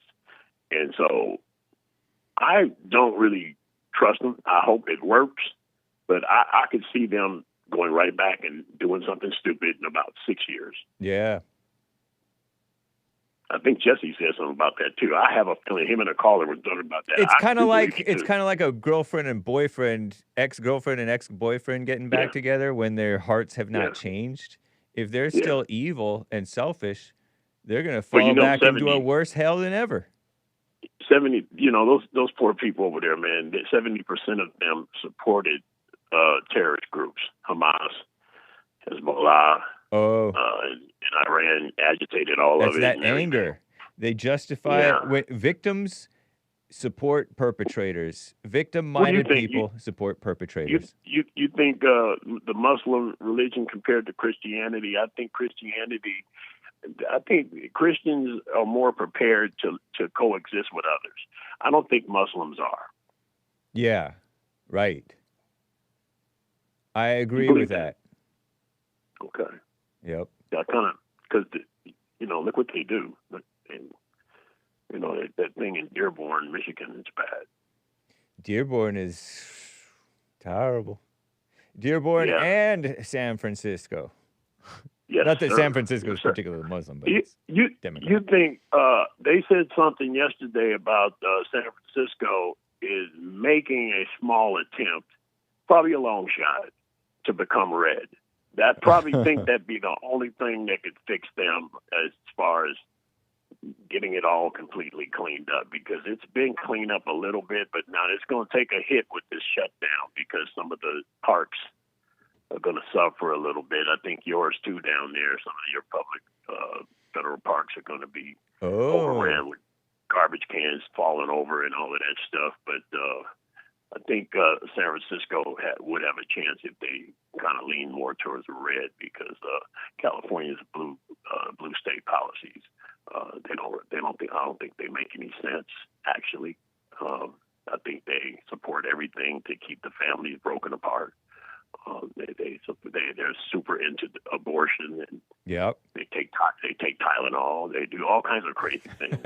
And so I don't really trust them. I hope it works, but I could see them going right back and doing something stupid in about 6 years. Yeah. I think Jesse said something about that too. I have a feeling him and a caller were talking about that. It's kind of like a girlfriend and boyfriend, ex-girlfriend and ex-boyfriend getting back together when their hearts have not changed. If they're still evil and selfish, they're gonna fall back into a worse hell than ever. 70, those poor people over there, man. 70% of them supported terrorist groups, Hamas, Hezbollah. And Iran agitated all of it. That's that anger. They justify it. When victims support perpetrators. Victim-minded people support perpetrators. You think the Muslim religion compared to Christianity? I think Christians are more prepared to coexist with others. I don't think Muslims are. Yeah, right. I agree with that. Okay. Yep. Yeah, kind of, because, look what they do. And, that thing in Dearborn, Michigan, is bad. Dearborn is terrible. Dearborn and San Francisco. Yes, not that San Francisco is particularly Muslim, but you think they said something yesterday about San Francisco is making a small attempt, probably a long shot, to become red. That probably think that'd be the only thing that could fix them as far as getting it all completely cleaned up, because it's been cleaned up a little bit, but now it's going to take a hit with this shutdown because some of the parks are going to suffer a little bit. I think yours too down there, some of your public federal parks are going to be overran with garbage cans falling over and all of that stuff. But I think San Francisco would have a chance if they kind of lean more towards the red, because California's blue state policies I don't think they make any sense. Actually, I think they support everything to keep the families broken apart. They're super into abortion, and they take Tylenol. They do all kinds of crazy things.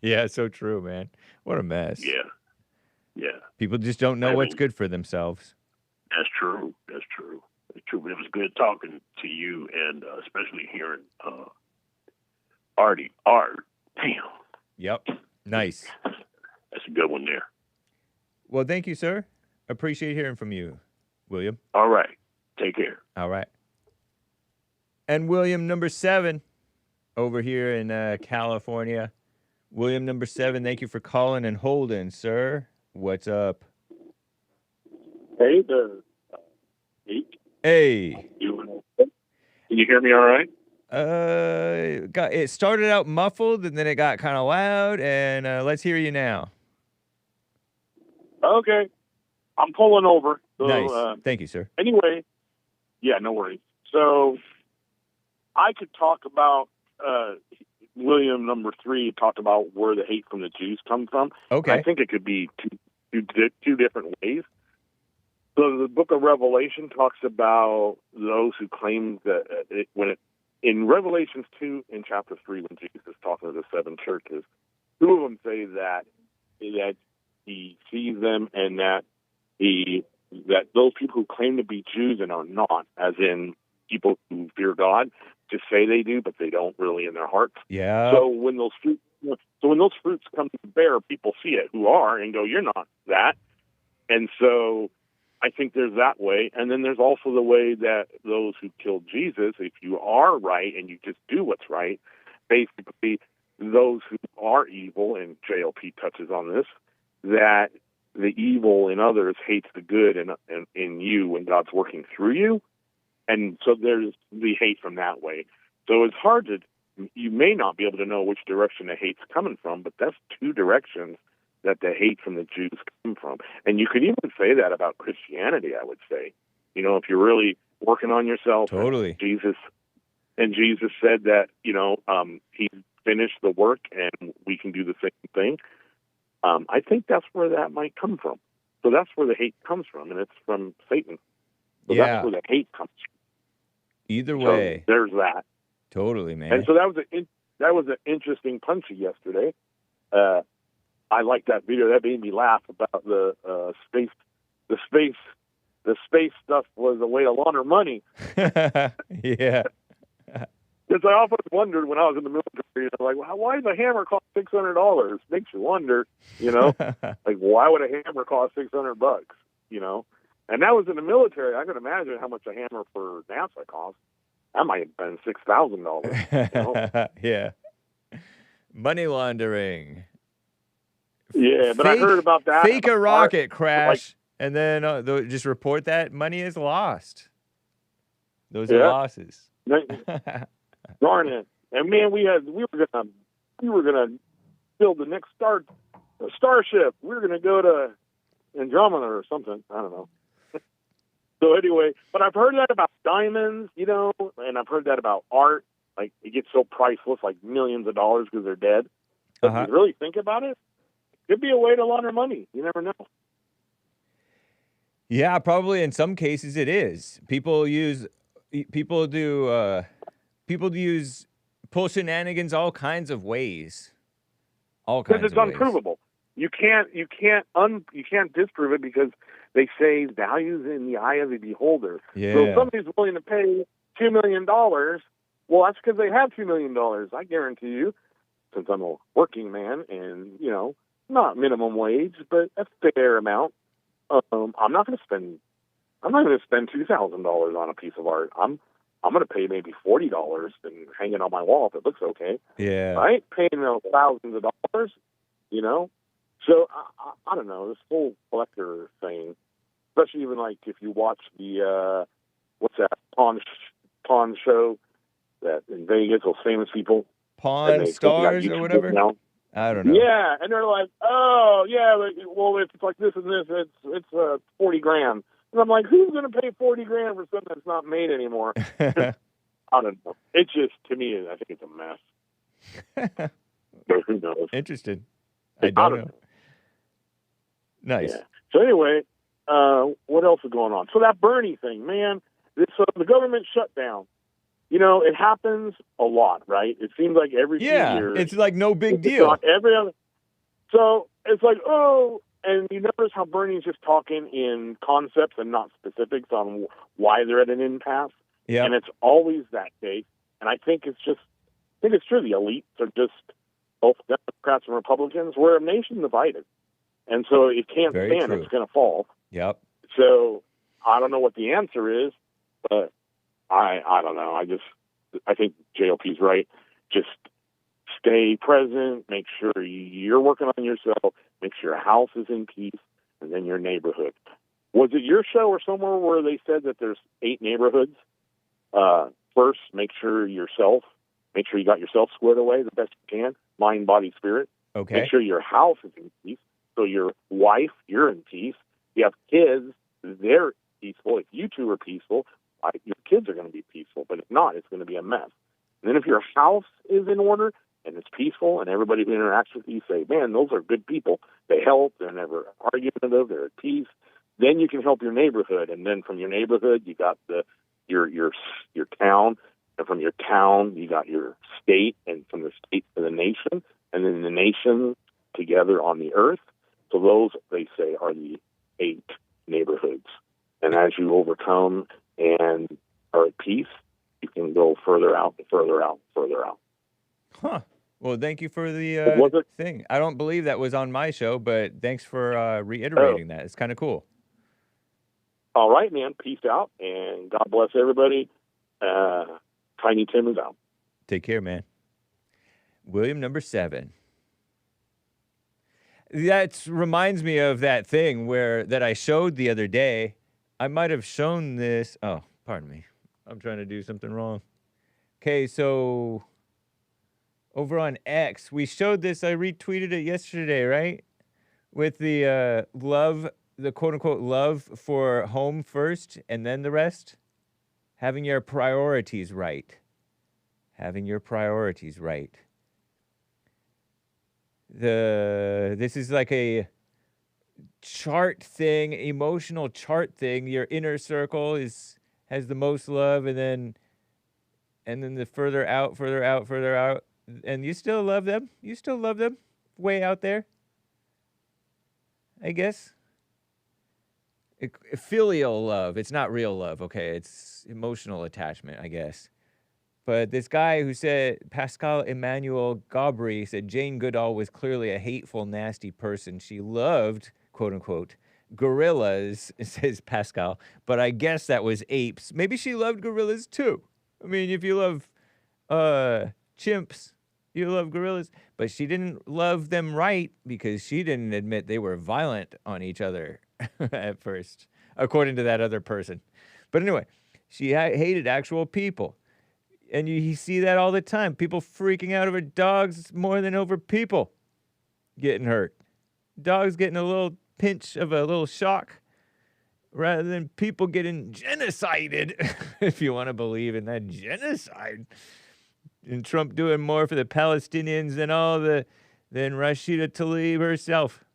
Yeah, so true, man. What a mess. Yeah. People just don't know what's good for themselves. That's true. But it was good talking to you, and especially hearing Artie. Damn. Yep. Nice. That's a good one there. Well, thank you, sir. Appreciate hearing from you, William. All right. Take care. All right. And William number 7 over here in California. William number 7, thank you for calling and holding, sir. What's up? Hey there. Hey. Can you hear me all right? It started out muffled and then it got kind of loud, and let's hear you now. Okay. I'm pulling over. So, nice. Thank you, sir. Anyway, yeah, no worries. So I could talk about William number 3 talked about where the hate from the Jews comes from. Okay. I think it could be two different ways. So the book of Revelation talks about those who claim that in Revelations 2 in chapter 3, when Jesus is talking to the 7 churches, 2 of them say that he sees them, and that those people who claim to be Jews and are not, as in people who fear God, just say they do, but they don't really in their hearts. Yeah. So when those fruits come to bear, people see it who are and go, "You're not that." And so I think there's that way. And then there's also the way that those who killed Jesus, if you are right and you just do what's right, basically those who are evil, and JLP touches on this, that the evil in others hates the good in you when God's working through you. And so there's the hate from that way. So it's hard you may not be able to know which direction the hate's coming from, but that's 2 directions that the hate from the Jews come from. And you could even say that about Christianity, I would say. If you're really working on yourself. Totally. Jesus said that, he finished the work and we can do the same thing. I think that's where that might come from. So that's where the hate comes from, and it's from Satan. So that's where the hate comes from. Either way. So there's that. Totally, man. And so that was an interesting punchy yesterday. I liked that video. That made me laugh about the space. The space stuff was a way to launder money. Yeah. Because I often wondered when I was in the military, like, well, why does a hammer cost $600? Makes you wonder, like, why would a hammer cost $600? And that was in the military. I can imagine how much a hammer for NASA cost. That might have been $6,000. Yeah. Money laundering. Yeah, but I heard about that. Fake a rocket crash, and then just report that money is lost. Those are losses. Darn it! And man, we were gonna build the next starship. We were gonna go to Andromeda or something. I don't know. So anyway, but I've heard that about diamonds, and I've heard that about art. Like, it gets so priceless, like millions of dollars because they're dead. But if you really think about it, it could be a way to launder money. You never know. Yeah, probably in some cases it is. People pull shenanigans all kinds of ways. All kinds of ways. Because it's unprovable. You can't disprove it because they say value's in the eye of the beholder. Yeah. So if somebody's willing to pay $2 million, well, that's because they have $2 million. I guarantee you, since I'm a working man and, not minimum wage, but a fair amount, I'm not going to spend $2,000 on a piece of art. I'm going to pay maybe $40 and hang it on my wall if it looks okay. Yeah. I ain't paying thousands of dollars, So, I don't know, this whole collector thing, especially even like if you watch the, what's that, pawn show that in Vegas, those famous people. Pawn Stars or whatever? Now. I don't know. Yeah, and they're like, oh, yeah, well, if it's like this and this, it's $40,000. And I'm like, who's going to pay $40,000 for something that's not made anymore? I don't know. It's just, to me, I think it's a mess. But who knows? Interesting. I don't know. Nice. Yeah. So anyway, what else is going on? So that Bernie thing, man, the government shutdown, it happens a lot, right? It seems like every few years. It's like no big deal. Every other. So it's like, oh, and you notice how Bernie's just talking in concepts and not specifics on why they're at an impasse. Yeah. And it's always that case. And I think it's true. The elites are just both Democrats and Republicans. We're a nation divided. And so it can't stand. It's going to fall. Yep. So I don't know what the answer is, but I don't know. I think JLP's right. Just stay present. Make sure you're working on yourself. Make sure your house is in peace, and then your neighborhood. Was it your show or somewhere where they said that there's 8 neighborhoods? First, make sure you got yourself squared away the best you can, mind, body, spirit. Okay. Make sure your house is in peace. So your wife, you're in peace. You have kids, they're peaceful. If you two are peaceful, your kids are going to be peaceful. But if not, it's going to be a mess. And then if your house is in order and it's peaceful and everybody who interacts with you say, man, those are good people. They help. They're never argumentative. They're at peace. Then you can help your neighborhood. And then from your neighborhood, you got your town. And from your town, you got your state. And from the state to the nation. And then the nation together on the earth. So those, they say, are the 8 neighborhoods. And as you overcome and are at peace, you can go further out, further out, further out. Huh. Well, thank you for the thing. I don't believe that was on my show, but thanks for reiterating that. It's kind of cool. All right, man. Peace out, and God bless everybody. Tiny Tim is out. Take care, man. William number 7. That reminds me of that thing that I showed the other day. I might have shown this. Oh, pardon me. I'm trying to do something wrong. Okay, so over on X, we showed this. I retweeted it yesterday, right? With the the quote-unquote love for home first and then the rest. Having your priorities right. Having your priorities right. This is like a chart thing, emotional chart thing. Your inner circle has the most love, and then the further out, and you still love them. You still love them way out there, I guess. Filial love. It's not real love, okay? It's emotional attachment, I guess. But this guy who said, Pascal Emmanuel Gabri said, Jane Goodall was clearly a hateful, nasty person. She loved, quote unquote, gorillas, says Pascal. But I guess that was apes. Maybe she loved gorillas too. I mean, if you love chimps, you love gorillas. But she didn't love them right because she didn't admit they were violent on each other at first, according to that other person. But anyway, she hated actual people. And you see that all the time. People freaking out over dogs more than over people getting hurt. Dogs getting a little pinch of a little shock rather than people getting genocided, if you want to believe in that genocide. And Trump doing more for the Palestinians than Rashida Tlaib herself,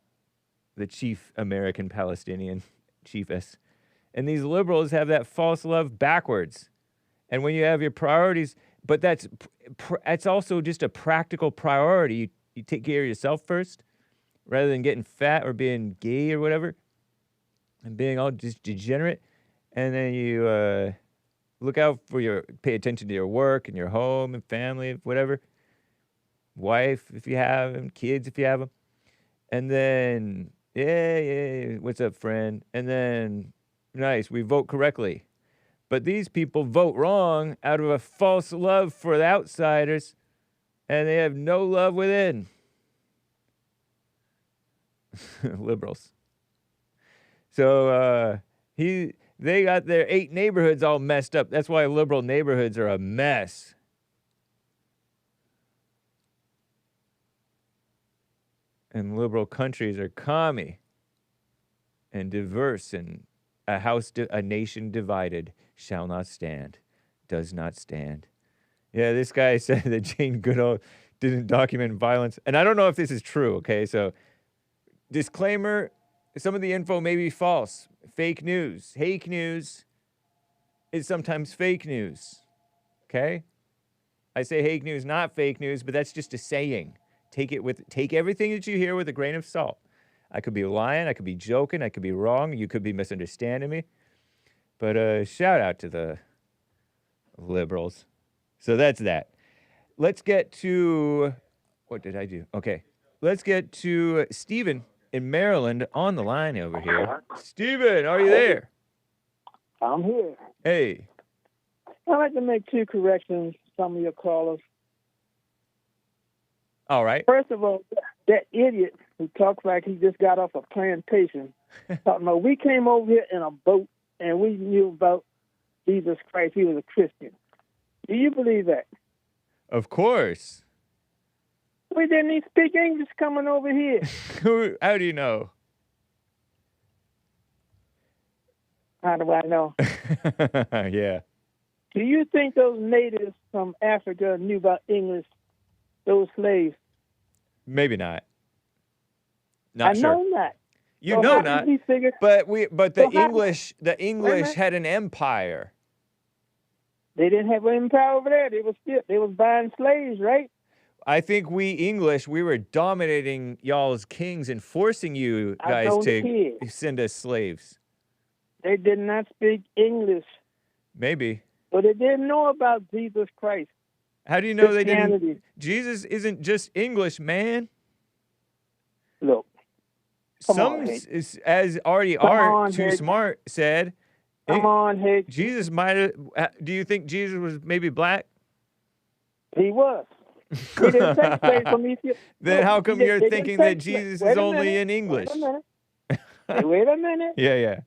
the chief American Palestinian chiefess. And these liberals have that false love backwards. And when you have your priorities, but that's also just a practical priority. You take care of yourself first, rather than getting fat or being gay or whatever, and being all just degenerate. And then you look out for pay attention to your work and your home and family, whatever. Wife, if you have them, kids, if you have them. And then, yeah, what's up, friend? And then, nice, we vote correctly. But these people vote wrong out of a false love for the outsiders, and they have no love within. Liberals. So they got their 8 neighborhoods all messed up. That's why liberal neighborhoods are a mess. And liberal countries are commie and diverse, and a nation divided shall not stand, does not stand. Yeah, this guy said that Jane Goodall didn't document violence. And I don't know if this is true, okay? So, disclaimer, some of the info may be false. Fake news. Hake news is sometimes fake news, okay? I say Hake news, not fake news, but that's just a saying. Take everything that you hear with a grain of salt. I could be lying, I could be joking, I could be wrong, you could be misunderstanding me. But shout out to the liberals. So that's that. Let's get to, what did I do? Okay. Let's get to Stephen in Maryland on the line over here. Stephen, are you there? I'm here. Hey. I'd like to make 2 corrections to some of your callers. All right. First of all, that idiot who talks like he just got off a plantation, talking about we came over here in a boat and we knew about Jesus Christ. He was a Christian. Do you believe that? Of course. We didn't even speak English coming over here. How do you know? How do I know? Yeah. Do you think those natives from Africa knew about English, those slaves? Maybe not. Not I sure. know not. You So know how not. did he figure- But the So English had an empire. They didn't have any power over there. They was buying slaves, right? I think we English, we were dominating y'all's kings and forcing you guys to send us slaves. They did not speak English. Maybe. But they didn't know about Jesus Christ. How do you know they Christianity. didn't? Jesus isn't just English, man. Look. Some, as already are too smart, said. Come on, Hake. Jesus might have. Do you think Jesus was maybe black? He was. He didn't take slaves from Ethiopia. Then how come you're thinking that Jesus is only in English? Wait a minute. Wait a minute. Yeah.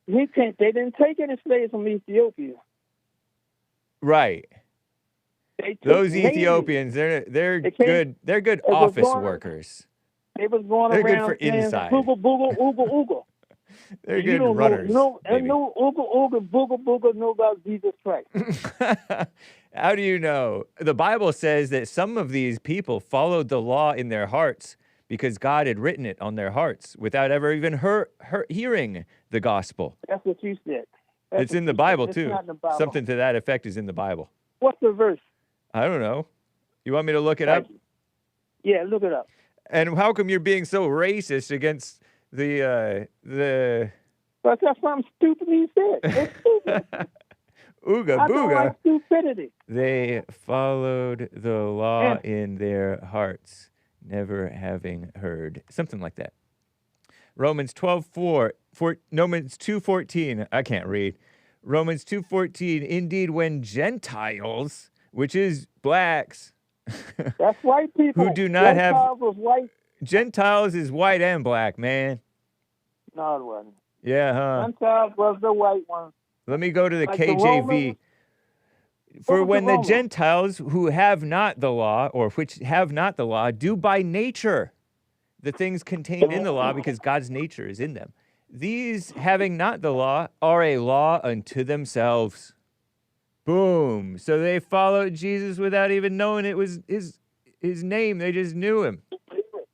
They didn't take any slaves from Ethiopia. Right. Those Ethiopians, they're good. They're good office workers. They was going they're around good for inside. Boogle, boogle, oogle, oogle. They're good runners. No, oogle, oogle, boogle, boogle, know about Jesus Christ. How do you know? The Bible says that some of these people followed the law in their hearts because God had written it on their hearts without ever even hearing the gospel. That's what you said. It's in the Bible, too. It's not in the Bible. Something to that effect is in the Bible. What's the verse? I don't know. You want me to look it up? Yeah, look it up. And how come you're being so racist against the? But that's something stupid he said. It's stupid. Ooga I don't booga. like stupidity. They followed the law in their hearts, never having heard. Something like that. Romans 12:4, Romans 2:14. I can't read. Romans 2:14. Indeed, when Gentiles, which is blacks, that's white people who do not Gentiles was white. Gentiles is white and black, man. No, it wasn't. Yeah, huh? Gentiles was the white one. Let me go to the Like the KJV. For was when the the Romans? Gentiles who have not the law, or which have not the law, do by nature the things contained in the law, because God's nature is in them. These, having not the law, are a law unto themselves. Boom. So they followed Jesus without even knowing it was his name. They just knew him.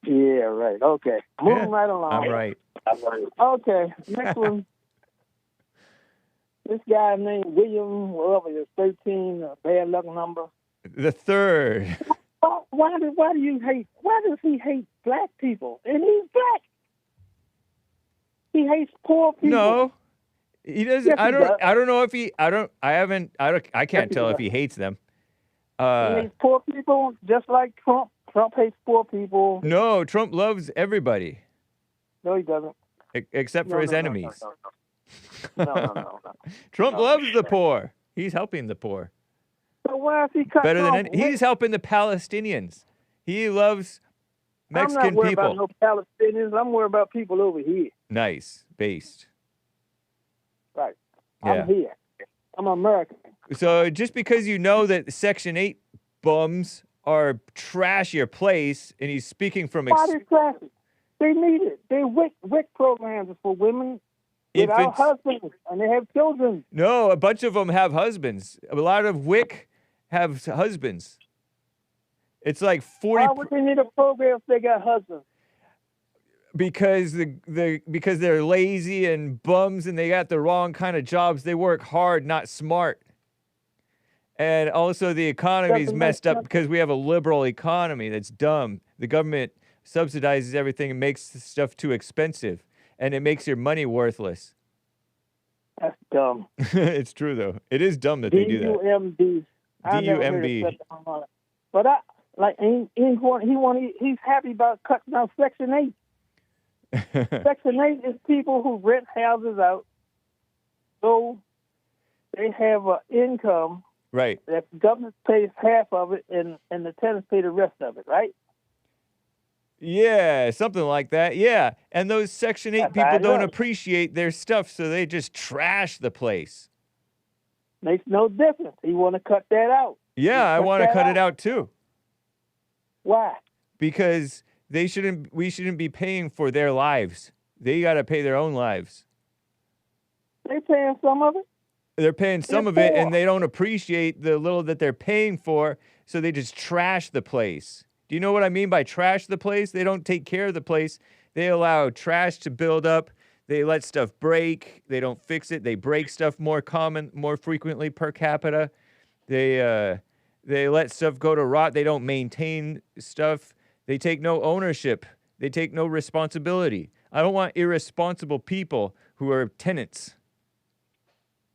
Yeah, right. Okay. Moving right along. I'm right. Okay, next one. This guy named William, whatever, is 13, a bad luck number. The third. Why do you hate? Why does he hate black people? And he's black. He hates poor people. No, he doesn't. Yes, he does. I don't know if he. I can't tell if he hates them. He hates poor people just like Trump. Trump hates poor people. No, Trump loves everybody. No, he doesn't. Except for his enemies. No. Trump loves the poor. He's helping the poor. So why is he cutting Better than off? he's helping the Palestinians. He loves Mexican I'm not worried people. about no Palestinians. I'm worried about people over here. Nice, based. Right. Yeah. I'm here. I'm American. So just because you know that Section 8 bums are trash your place, and he's speaking from Why they traffic? They need it. They WIC programs for women without infants. husbands, and they have children. No, a bunch of them have husbands. A lot of WIC have husbands. It's like 40. Why would they need a program if they got husbands? Because because they're lazy and bums, and they got the wrong kind of jobs. They work hard, not smart. And also the economy's Doesn't messed make up because we have a liberal economy that's dumb. The government subsidizes everything and makes the stuff too expensive, and it makes your money worthless. That's dumb. It's true though. It is dumb that they do that. D-U-M-B. I never heard D-U-M-B. of shutdown on it. But he's happy about cutting out Section 8. Section 8 is people who rent houses out, so they have an income. Right. That the government pays half of it, and the tenants pay the rest of it, right? Yeah, something like that. Yeah. And those Section 8 That's people how it don't is. appreciate their stuff, so they just trash the place. Makes no difference. You want to cut that out. Yeah, I want to cut it out too. Why? Because we shouldn't be paying for their lives. They got to pay their own lives. They paying some of it. They're paying some of it, and they don't appreciate the little that they're paying for, so they just trash the place. Do you know what I mean by trash the place? They don't take care of the place. They allow trash to build up. They let stuff break. They don't fix it. They break stuff more frequently per capita. They let stuff go to rot. They don't maintain stuff. They take no ownership. They take no responsibility. I don't want irresponsible people who are tenants.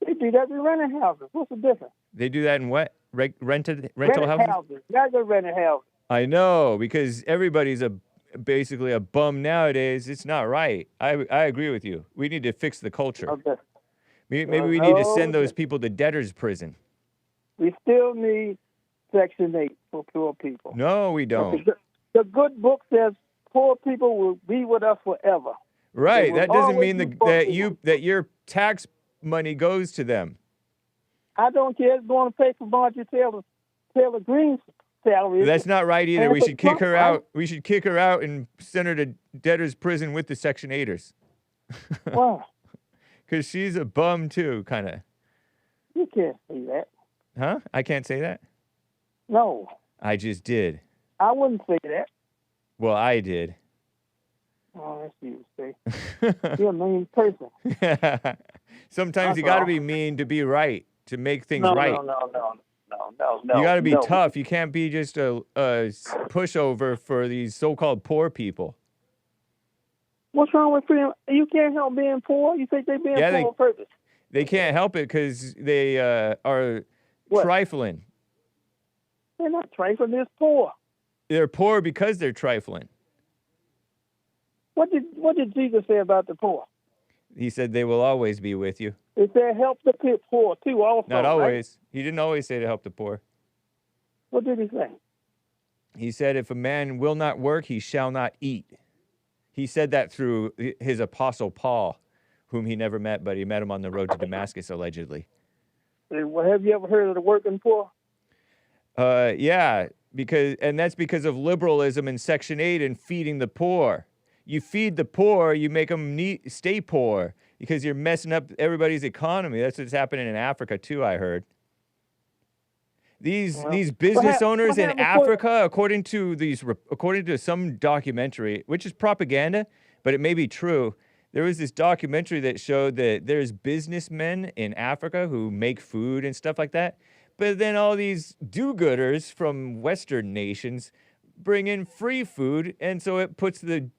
They do that with rented houses. What's the difference? They do that in what? Rental Rented houses? That's a rented house. I know, because everybody's basically a bum nowadays. It's not right. I agree with you. We need to fix the culture. Okay. Maybe we need to send those people to debtor's prison. We still need Section 8 for poor people. No, we don't. The good book says poor people will be with us forever. Right. will That doesn't always mean be poor that your tax money goes to them. I don't care. It's going to pay for Marjorie Taylor Greene's salary. That's not right either. And We it's should a kick Trump, her right? out. We should kick her out and send her to debtor's prison with the Section 8ers. Wow. Because she's a bum too, kind of. You can't say that. Huh? I can't say that? No. I just did. I wouldn't say that. Well, I did. Oh, that's you say. You're a mean person. Sometimes you That's got to all. be mean to be right, to make things No, right. no. You got to be tough. You can't be just a pushover for these so-called poor people. What's wrong with freedom? You can't help being poor. You think they're being poor on purpose? They can't help it because they are trifling. They're not trifling. They're poor. They're poor because they're trifling. What did Jesus say about the poor? He said they will always be with you. He said help the poor too. Also, not always. Right? He didn't always say to help the poor. What did he say? He said, if a man will not work, he shall not eat. He said that through his apostle Paul, whom he never met, but he met him on the road to Damascus, allegedly. Well, have you ever heard of the working poor? Yeah, that's because of liberalism in Section 8 and feeding the poor. You feed the poor, you make them stay poor because you're messing up everybody's economy. That's what's happening in Africa too, I heard. These business owners in Africa, according to some documentary, which is propaganda, but it may be true. There was this documentary that showed that there's businessmen in Africa who make food and stuff like that. But then all these do-gooders from Western nations bring in free food, and so it puts the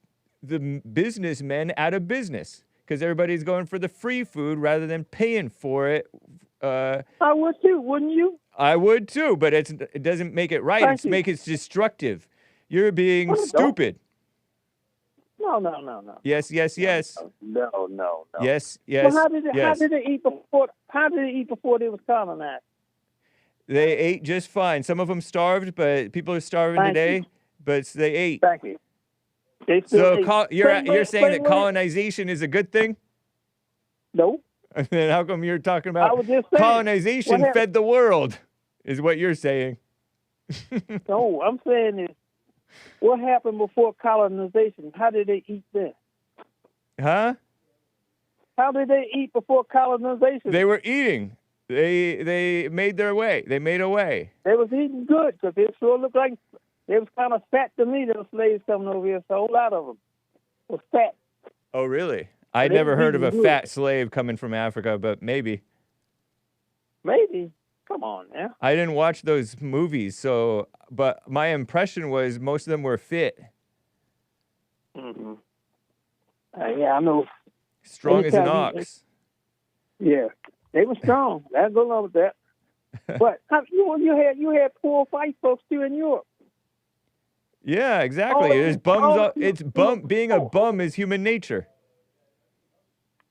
businessmen out of business because everybody's going for the free food rather than paying for it. I would too, wouldn't you? I would too, but it doesn't make it right. It's destructive. You're being stupid. No. Yes. No. Yes. Well, how did they eat before? How did they eat before they was colonized? They ate just fine. Some of them starved, but people are starving today. But they ate. Thank you. So you're saying that colonization is a good thing? No. And then how come you're talking about colonization fed the world? Is what you're saying? No, I'm saying is what happened before colonization? How did they eat then? Huh? How did they eat before colonization? They were eating. They made their way. They made a way. They was eating good because it sure looked like they was kind of fat to me. Those slaves coming over here, so a whole lot of them was fat. Oh, really? I'd never heard of a fat slave coming from Africa, but maybe. Maybe. Come on now. I didn't watch those movies, but my impression was most of them were fit. Mm-hmm. Yeah, I know. Strong as an ox. Yeah, they were strong. I'll go along with that. But you had poor white folks too in Europe. Yeah, exactly. There's bums. Being a bum is human nature.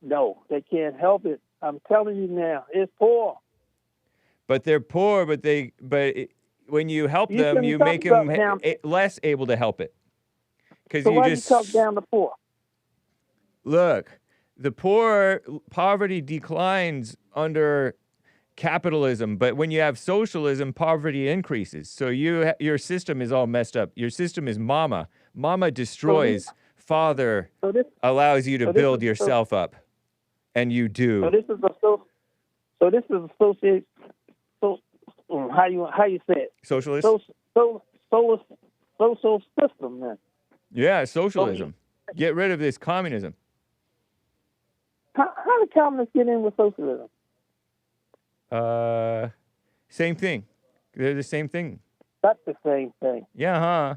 No, they can't help it. I'm telling you now, it's poor. But they're poor. When you help them, you make them less able to help it. Because so why do you talk down the poor? Look, the poverty declines under capitalism, but when you have socialism, poverty increases. So your system is all messed up. Your system is mama. Mama destroys. Father allows you to build yourself up, and you do. So this is associated. So how you say it? Socialist. Social system then. Yeah, socialism. Get rid of this communism. How did communists get in with socialism? Same thing. They're the same thing. That's the same thing. Yeah, huh?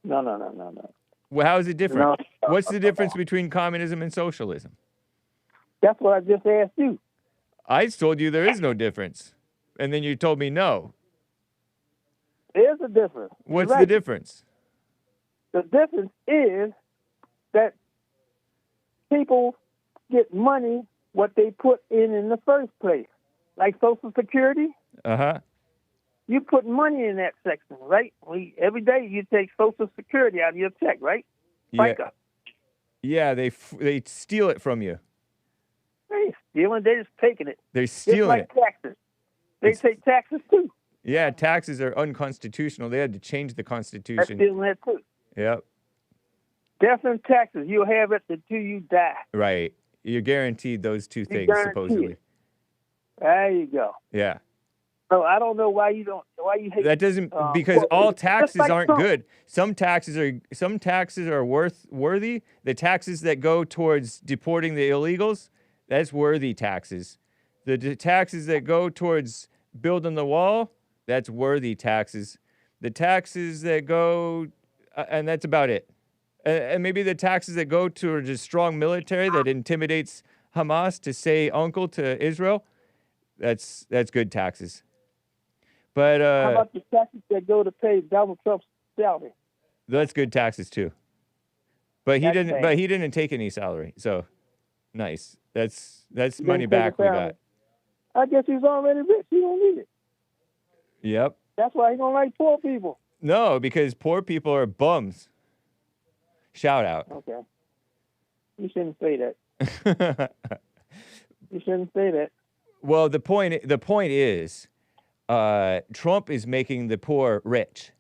No. Well, how is it different? No. What's the difference between communism and socialism? That's what I just asked you. I told you there is no difference. And then you told me no. There's a difference. What's the difference? The difference is that people get money what they put in the first place. Like Social Security. Uh-huh. You put money in that section, right? Every day you take Social Security out of your check, right? Piker. Yeah, they steal it from you. They ain't stealing, they're just taking it. They're stealing it. Taxes. They take taxes too. Yeah, taxes are unconstitutional. They had to change the Constitution. That's stealing that too. Yep. Death and taxes, you'll have it until you die. Right. You're guaranteed those two things, supposedly. There you go. Yeah. So I don't know why you hate that. Doesn't because all taxes aren't good. Some taxes are worthy. The taxes that go towards deporting the illegals, that's worthy taxes. The taxes that go towards building the wall, that's worthy taxes. The taxes that go, and that's about it. And maybe the taxes that go to a just strong military that intimidates Hamas to say uncle to Israel, that's good taxes. But how about the taxes that go to pay Donald Trump's salary? That's good taxes too. But he That's didn't. bad. But he didn't take any salary, so nice. That's He money didn't take back a we salary. got. I guess he's already rich. He don't need it. Yep. That's why he don't like poor people. No, because poor people are bums. Shout out. Okay. You shouldn't say that. You shouldn't say that. Well, the point is, Trump is making the poor rich.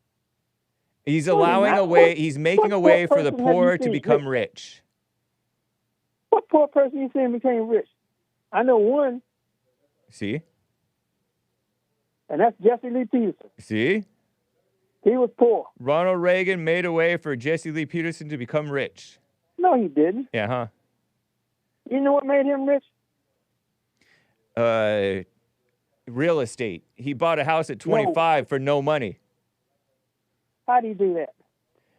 He's allowing a way. He's making a way for the poor to become rich. What poor person you saying became rich? I know one, See? and that's Jesse Lee Peterson. See? He was poor. Ronald Reagan made a way for Jesse Lee Peterson to become rich. No, he didn't. Yeah, huh? You know what made him rich? Real estate. He bought a house at 25 for no money. How do you do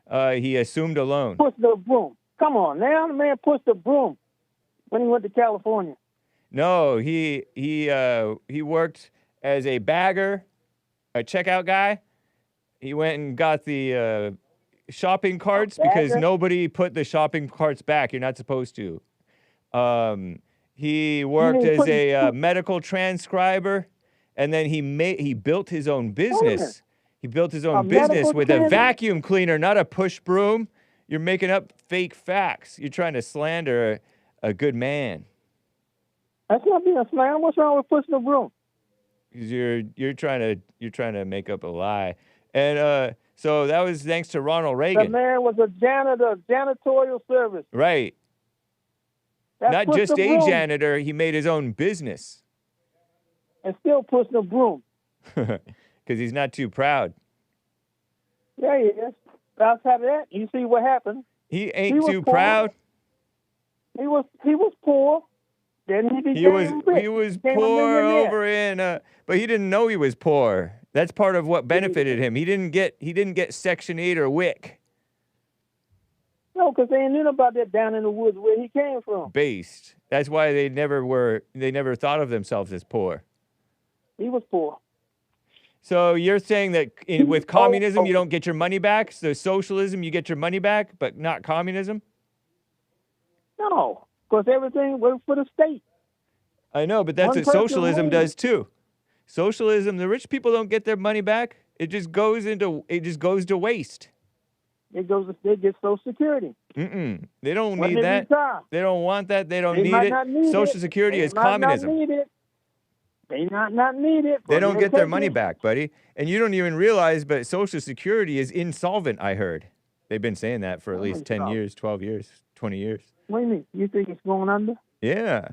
that? He assumed a loan. Push the broom. Come on, now the man pushed the broom when he went to California. No, he worked as a bagger, a checkout guy. He went and got the shopping carts because nobody put the shopping carts back. You're not supposed to. He worked as a medical transcriber, and then he built his own business. He built his own business with a vacuum cleaner, not a push broom. You're making up fake facts. You're trying to slander a good man. That's not being a slam. What's wrong with pushing the broom? 'Cause you're trying to make up a lie. And so that was thanks to Ronald The Reagan. man was a janitor, janitorial service. Right. That's Not push just the a broom janitor, he made his own business. and still pushing the broom. Because he's not too proud. Yeah, he is. Outside of that, you see what happened. He ain't was too poor. proud. He was poor. Then he became rich. He was Became a poor millionaire. over in but he didn't know he was poor. That's part of what benefited him. He didn't get Section 8 or WIC. No, because they ain't knew about that down in the woods where he came from. Based. That's why they never thought of themselves as poor. He was poor. So you're saying that with communism you don't get your money back? So socialism you get your money back, but not communism? No, because everything was for the state. I know, but that's One what person socialism rules. does too. Socialism, the rich people don't get their money back. It just goes to waste. They get Social Security. They don't When need they that. retire. They don't want that. They don't They need might it. not need Social it. Security They is might not communism. need it. They not need it. They but don't they'll get their take money it. back, buddy. And you don't even realize, but Social Security is insolvent, I heard. They've been saying that for at least 10 years, 12 years, 20 years. What do you mean? You think it's going under? Yeah.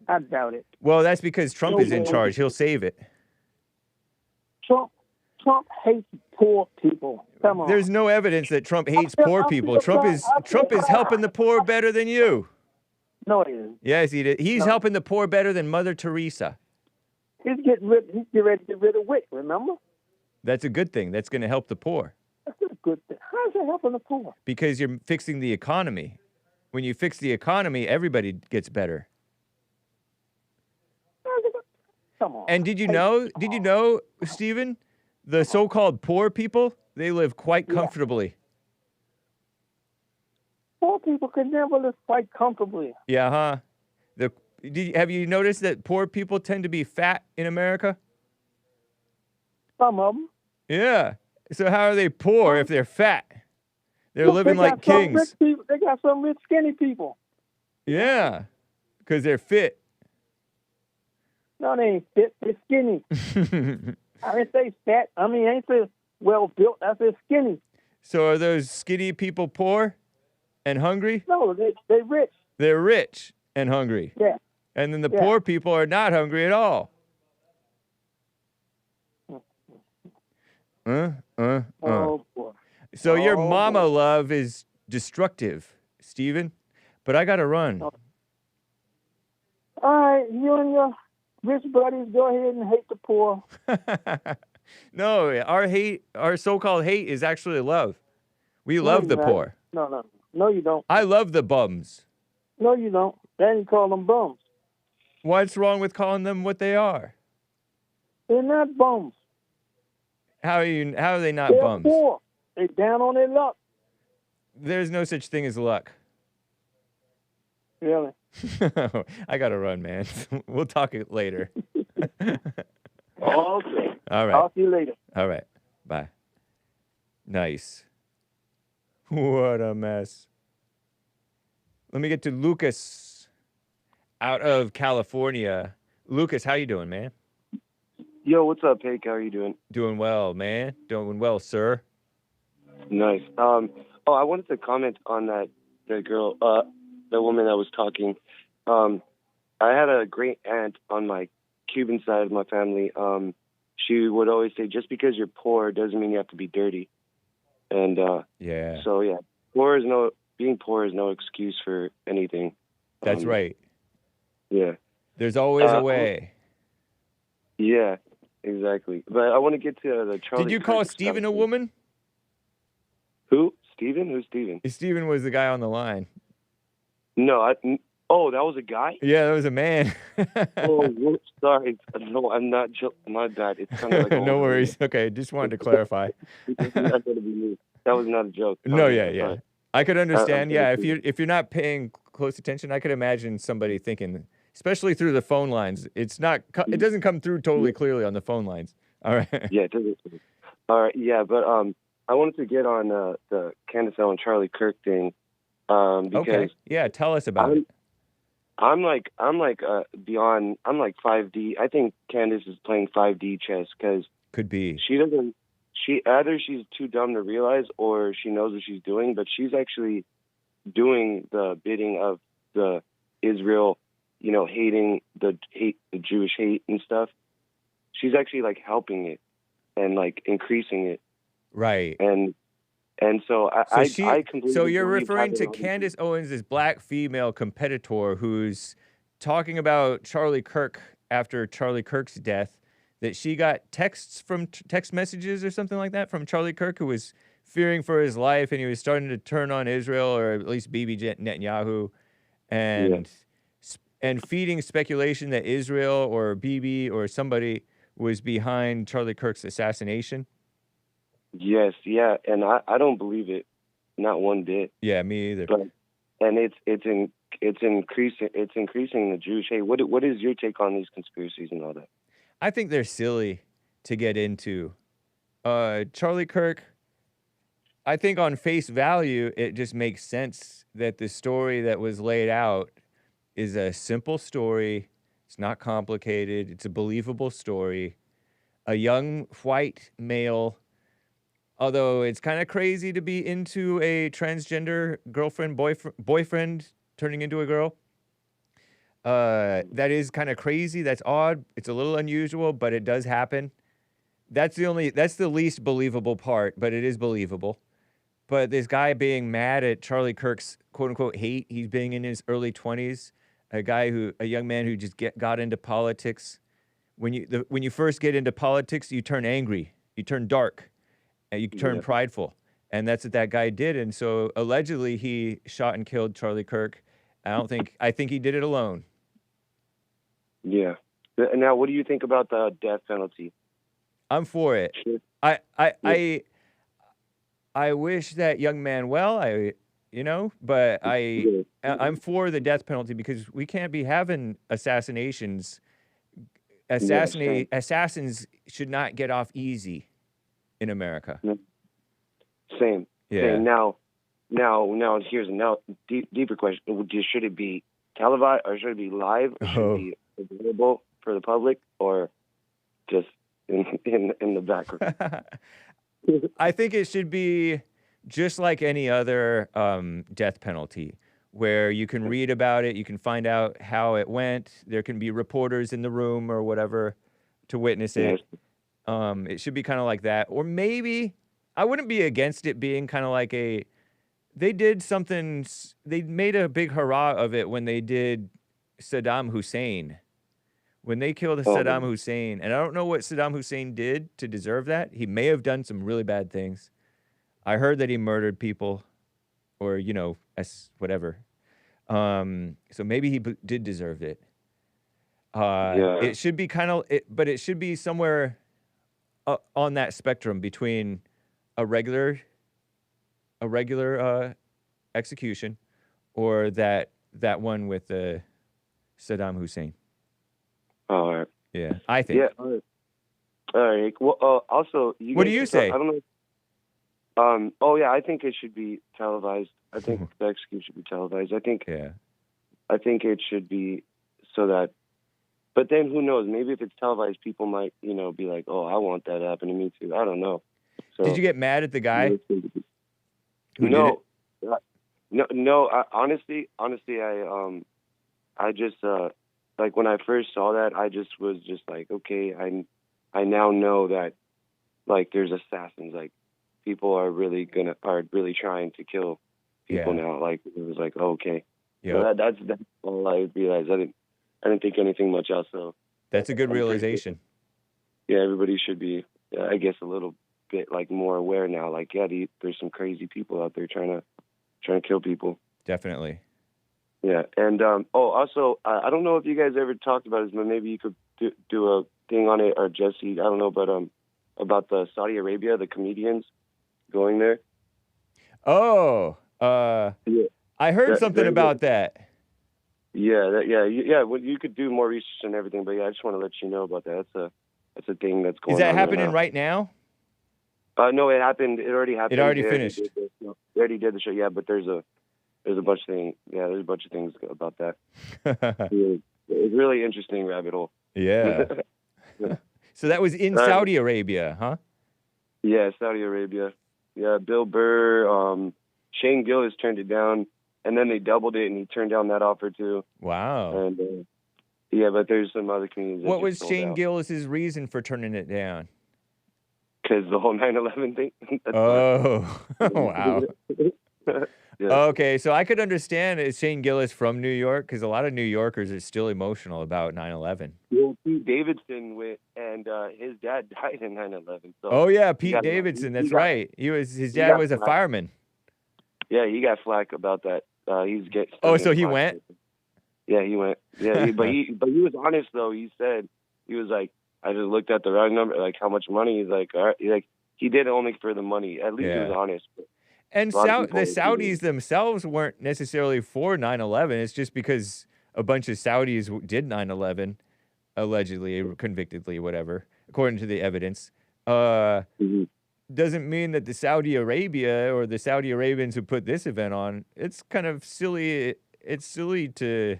I doubt it. Well, that's because Trump No is in way. charge. He'll save it. Trump hates poor people. Come on. There's no evidence that Trump hates feel- poor I people. feel Trump bad. is I feel Trump is bad. helping the poor better than you. No, it isn't. Yes, he did. He's helping the poor better than Mother Teresa. He's getting ready to get rid of WIC, remember? That's a good thing. That's going to help the poor That's a good thing. How is that helping the poor? because you're fixing the economy. When you fix the economy, everybody gets better. Come on. And did you know, Stephen, the so-called poor people, they live quite comfortably. Poor people can never live quite comfortably. Yeah, huh? Have you noticed that poor people tend to be fat in America? Some of them. Yeah. So how are they poor if they're fat? They're Look, living they got like some kings. rich people. They got some rich, skinny people. Yeah, because they're fit. No, they ain't fit. They're skinny. I didn't say fat. I ain't say well built. I said skinny. So are those skinny people poor and hungry? No, they rich. They're rich and hungry. Yeah. And then the Yeah. poor people are not hungry at all. Oh, boy. So your Oh, mama boy. love is destructive, Stephen. But I got to run. All right, you and your rich buddies go ahead and hate the poor. No, our so-called hate is actually love. We No, love you're the not. poor. No, you don't. I love the bums. No, you don't. Then you call them bums. What's wrong with calling them what they are? They're not bums. How are they not They're bums? poor. They're down on their luck. There's no such thing as luck. Really? I gotta run, man. We'll talk it later. Okay. All right. Talk to you later. All right. Bye. Nice. What a mess. Let me get to Lucas out of California. Lucas, how you doing, man? Yo, what's up, Hake? How are you doing? Doing well, man. Doing well, sir. Nice. I wanted to comment on the girl, the woman that was talking. I had a great aunt on my Cuban side of my family. She would always say, just because you're poor doesn't mean you have to be dirty. And yeah. So yeah, being poor is no excuse for anything. That's right. Yeah. There's always a way. Yeah, exactly. But I want to get to the Charlie. Did you call Kirk Steven stuff. a woman? Who? Steven? Who's Steven? Steven was the guy on the line. No, oh, that was a guy? Yeah, that was a man. Oh, whoops, sorry. No, I'm not. My bad. It's kind of like no worries. Okay, just wanted to clarify. That was not a joke. No, yeah. I could understand. Yeah, if you're not paying close attention, I could imagine somebody thinking, especially through the phone lines. It doesn't come through totally clearly on the phone lines. All right. Yeah, it doesn't. All right. Yeah, but I wanted to get on the Candace and Charlie Kirk thing. Because okay. Yeah, tell us about it. I'm like beyond. I'm like 5D. I think Candace is playing 5D chess because could be. She doesn't. Either she's too dumb to realize, or she knows what she's doing. But she's actually doing the bidding of the Israel, hating the Jewish hate and stuff. She's actually like helping it and like increasing it. Right. And so I completely. So you're referring to Candace Owens, this black female competitor who's talking about Charlie Kirk after Charlie Kirk's death, that she got text messages or something like that from Charlie Kirk, who was fearing for his life and he was starting to turn on Israel, or at least Bibi Netanyahu, and feeding speculation that Israel or Bibi or somebody was behind Charlie Kirk's assassination. Yes, yeah, and I don't believe it, not one bit. Yeah, me either. And it's increasing the Jewish hate. What is your take on these conspiracies and all that? I think they're silly to get into. Charlie Kirk, I think on face value, it just makes sense that the story that was laid out is a simple story. It's not complicated. It's a believable story. A young white male, although it's kind of crazy to be into a transgender girlfriend, boyfriend turning into a girl. That is kind of crazy. That's odd. It's a little unusual, but it does happen. That's the least believable part, but it is believable. But this guy being mad at Charlie Kirk's quote unquote hate, he's being in his early 20s, a young man who just got into politics. When you first get into politics, you turn angry, you turn dark, and you turn prideful. And that's what that guy did. And so allegedly he shot and killed Charlie Kirk. I think he did it alone. Yeah. Now, what do you think about the death penalty? I'm for it. Sure. I wish that young man well. But I'm for the death penalty because we can't be having assassinations. Assassins should not get off easy in America. Same. Yeah. Same. Now, here's a deeper question: should it be televised, or should it be live, or should it be available for the public, or just in the background? I think it should be just like any other death penalty, where you can read about it, you can find out how it went. There can be reporters in the room or whatever to witness it. It should be kind of like that. Or maybe, I wouldn't be against it being kind of like they made a big hurrah of it when they did Saddam Hussein, when they killed Saddam Hussein, and I don't know what Saddam Hussein did to deserve that. He may have done some really bad things. I heard that he murdered people, or whatever. So maybe he did deserve it. It should be but it should be somewhere on that spectrum between a regular execution or that one with Saddam Hussein. All right. Yeah, I think. Yeah. All right. Well, also, what do you say? I don't know. Oh yeah, I think it should be televised. I think the execution should be televised. I think it should be so that. But then who knows? Maybe if it's televised, people might be like, "Oh, I want that happening to me too." I don't know. So, did you get mad at the guy? No. Honestly, I just like when I first saw that, I just was just like, okay, I now know that like there's assassins, like people are really trying to kill people now. Like it was like, oh, okay, so that's all I realized. I didn't think anything much else. So that's a good realization. Yeah, everybody should be, I guess, a little bit like more aware now. Like, there's some crazy people out there trying to kill people. Definitely. Yeah, and also, I don't know if you guys ever talked about this, but maybe you could do a thing on it, or Jesse, I don't know, but about the Saudi Arabia, the comedians going there. Oh, I heard something about that. Yeah, Well, you could do more research and everything, but I just want to let you know about that. That's a thing that's going on. Is that happening right now? No, it happened. It already happened. It already finished. They already did the show. Yeah, but there's a bunch of things. Yeah, there's a bunch of things about that. It's a really interesting rabbit hole. Yeah. So that was in Saudi Arabia, huh? Yeah, Saudi Arabia. Yeah, Bill Burr, Shane Gillis turned it down, and then they doubled it, and he turned down that offer too. Wow. And but there's some other comedians. What was Shane Gillis's reason for turning it down? Because the whole 9/11 thing. Oh, wow. Yeah. Okay, so I could understand is Shane Gillis from New York, because a lot of New Yorkers are still emotional about 9/11. Well, Pete Davidson went, and his dad died in 9/11. So oh yeah, Pete Davidson. That's right. His dad was a fireman. Yeah, he got flack about that. He's getting. Oh, so he went. Yeah, he went. Yeah, but he was honest though. He said he was like, I just looked at the wrong number, like how much money. He's like, all right. He did it only for the money. At least he was honest. But and the Saudis themselves weren't necessarily for 9/11. It's just because a bunch of Saudis did 9/11, allegedly, convictedly, whatever, according to the evidence. Doesn't mean that the Saudi Arabia or the Saudi Arabians who put this event on, it's kind of silly. It's silly to,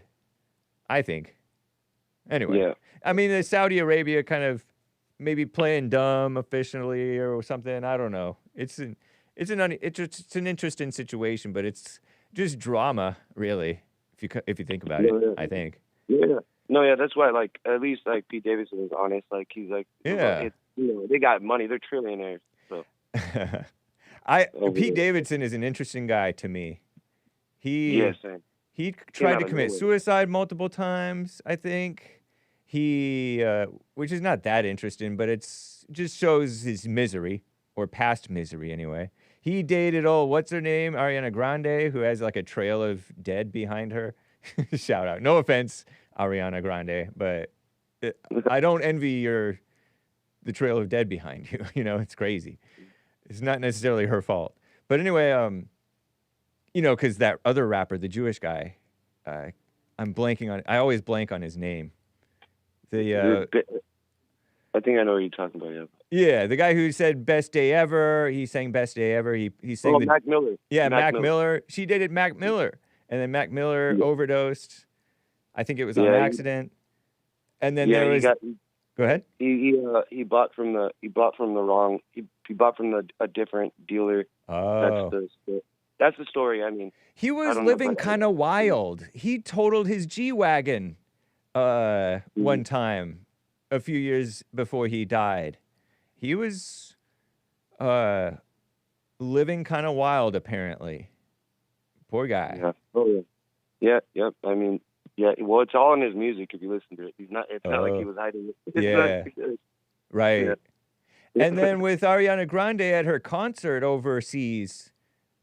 I think. Anyway, I mean, the Saudi Arabia kind of maybe playing dumb officially or something. I don't know. It's an interesting situation, but it's just drama, really. If you think about it, I think. Yeah. No, yeah, that's why. Like, at least like Pete Davidson is honest. Like, he's like, they got money. They're trillionaires. So. Pete Davidson is an interesting guy to me. He tried to commit suicide multiple times, I think. Which is not that interesting, but it's just shows his misery, or past misery anyway. He dated what's her name? Ariana Grande, who has like a trail of dead behind her. Shout out. No offense, Ariana Grande, but I don't envy the trail of dead behind you. It's crazy. It's not necessarily her fault. But anyway, because that other rapper, the Jewish guy, I'm blanking on. I always blank on his name. I think I know what you're talking about. Yeah, the guy who said "Best Day Ever." He sang "Best Day Ever." He sang Mac Miller. Yeah, Mac Miller. She dated Mac Miller, and then Mac Miller overdosed. I think it was on accident. And then there was. Go ahead. He bought from a different dealer. Oh. That's the story. I mean, he was living kind of wild. He totaled his G-Wagon one time a few years before he died. He was living kind of wild, apparently. Poor guy. Yeah. Oh, yeah. Yeah, yep. I mean, Yeah, well, it's all in his music if you listen to it. It's not like he was hiding it. It's not, right. Yeah. And then with Ariana Grande at her concert overseas,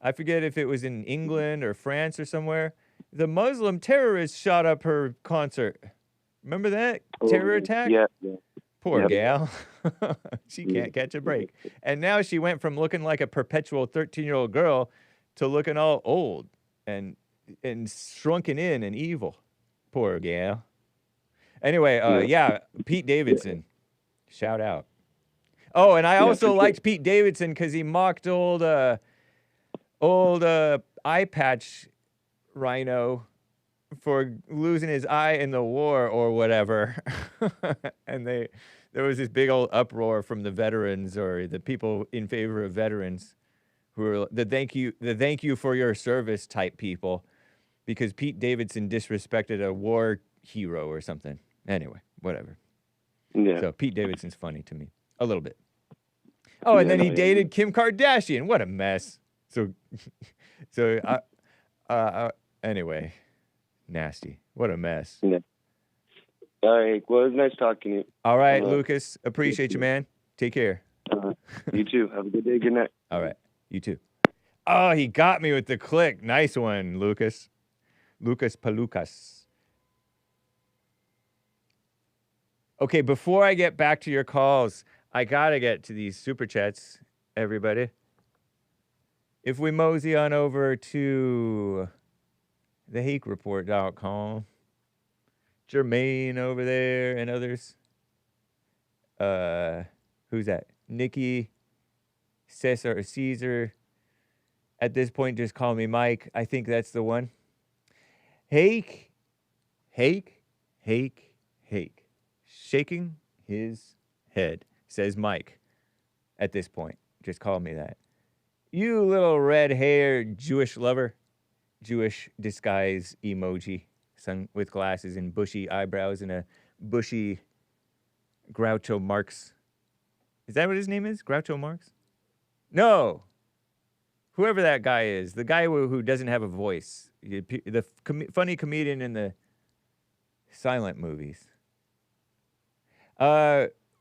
I forget if it was in England or France or somewhere, the Muslim terrorists shot up her concert. Remember that terror attack? Yeah. Poor gal. She can't catch a break. And now she went from looking like a perpetual 13-year-old girl to looking all old and shrunken in and evil. Poor gal. Anyway, Pete Davidson. Shout out. Oh, and I also liked Pete Davidson because he mocked old eye patch rhino for losing his eye in the war or whatever. And there was this big old uproar from the veterans or the people in favor of veterans who were the thank you for your service type people, because Pete Davidson disrespected a war hero or something. Anyway, whatever. Yeah. So Pete Davidson's funny to me. A little bit. Oh, and then he dated Kim Kardashian. What a mess. Anyway, nasty. What a mess. Yeah. All right. Well, it was nice talking to you. All right, Lucas. Appreciate you, man. Take care. You too. Have a good day. Good night. All right. You too. Oh, he got me with the click. Nice one, Lucas. Lucas Palucas. Okay, before I get back to your calls, I gotta get to these super chats, everybody. If we mosey on over to thehakereport.com, Jermaine over there and others. Who's that? Nicky, Cesar, or Cesar. At this point, just call me Mike. I think that's the one. Hake. Shaking his head, says Mike. At this point, just call me that. You little red-haired Jewish lover. Jewish disguise emoji. Son with glasses and bushy eyebrows and a bushy Groucho Marx. Is that what his name is? Groucho Marx? No. Whoever that guy is. The guy who doesn't have a voice. The funny comedian in the silent movies.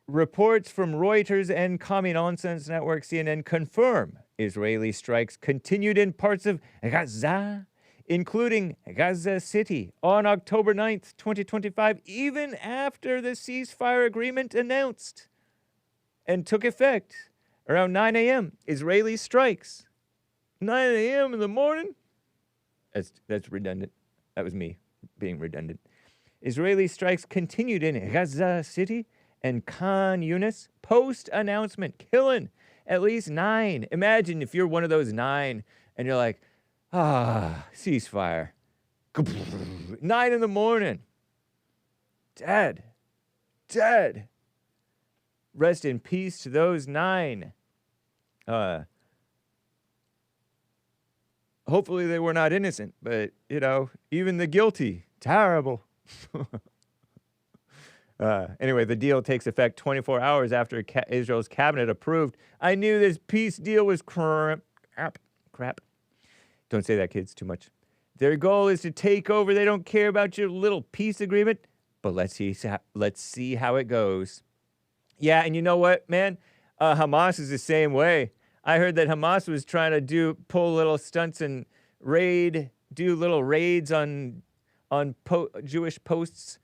Reports from Reuters and Commie Nonsense Network CNN confirm Israeli strikes continued in parts of Gaza, including Gaza City, on October 9th, 2025, even after the ceasefire agreement announced and took effect around 9 a.m. Israeli strikes. 9 a.m. in the morning? That's redundant. That was me being redundant. Israeli strikes continued in Gaza City and Khan Yunis post-announcement, killing at least 9. Imagine if you're one of those 9 and you're like, ceasefire. 9 in the morning. Dead. Rest in peace to those 9. Hopefully they were not innocent, but, even the guilty. Terrible. Anyway, the deal takes effect 24 hours after Israel's cabinet approved. I knew this peace deal was crap. Don't say that, kids, too much. Their goal is to take over. They don't care about your little peace agreement, but let's see how it goes. Yeah, and you know what, man? Hamas is the same way. I heard that Hamas was trying to pull little stunts and do little raids on Jewish posts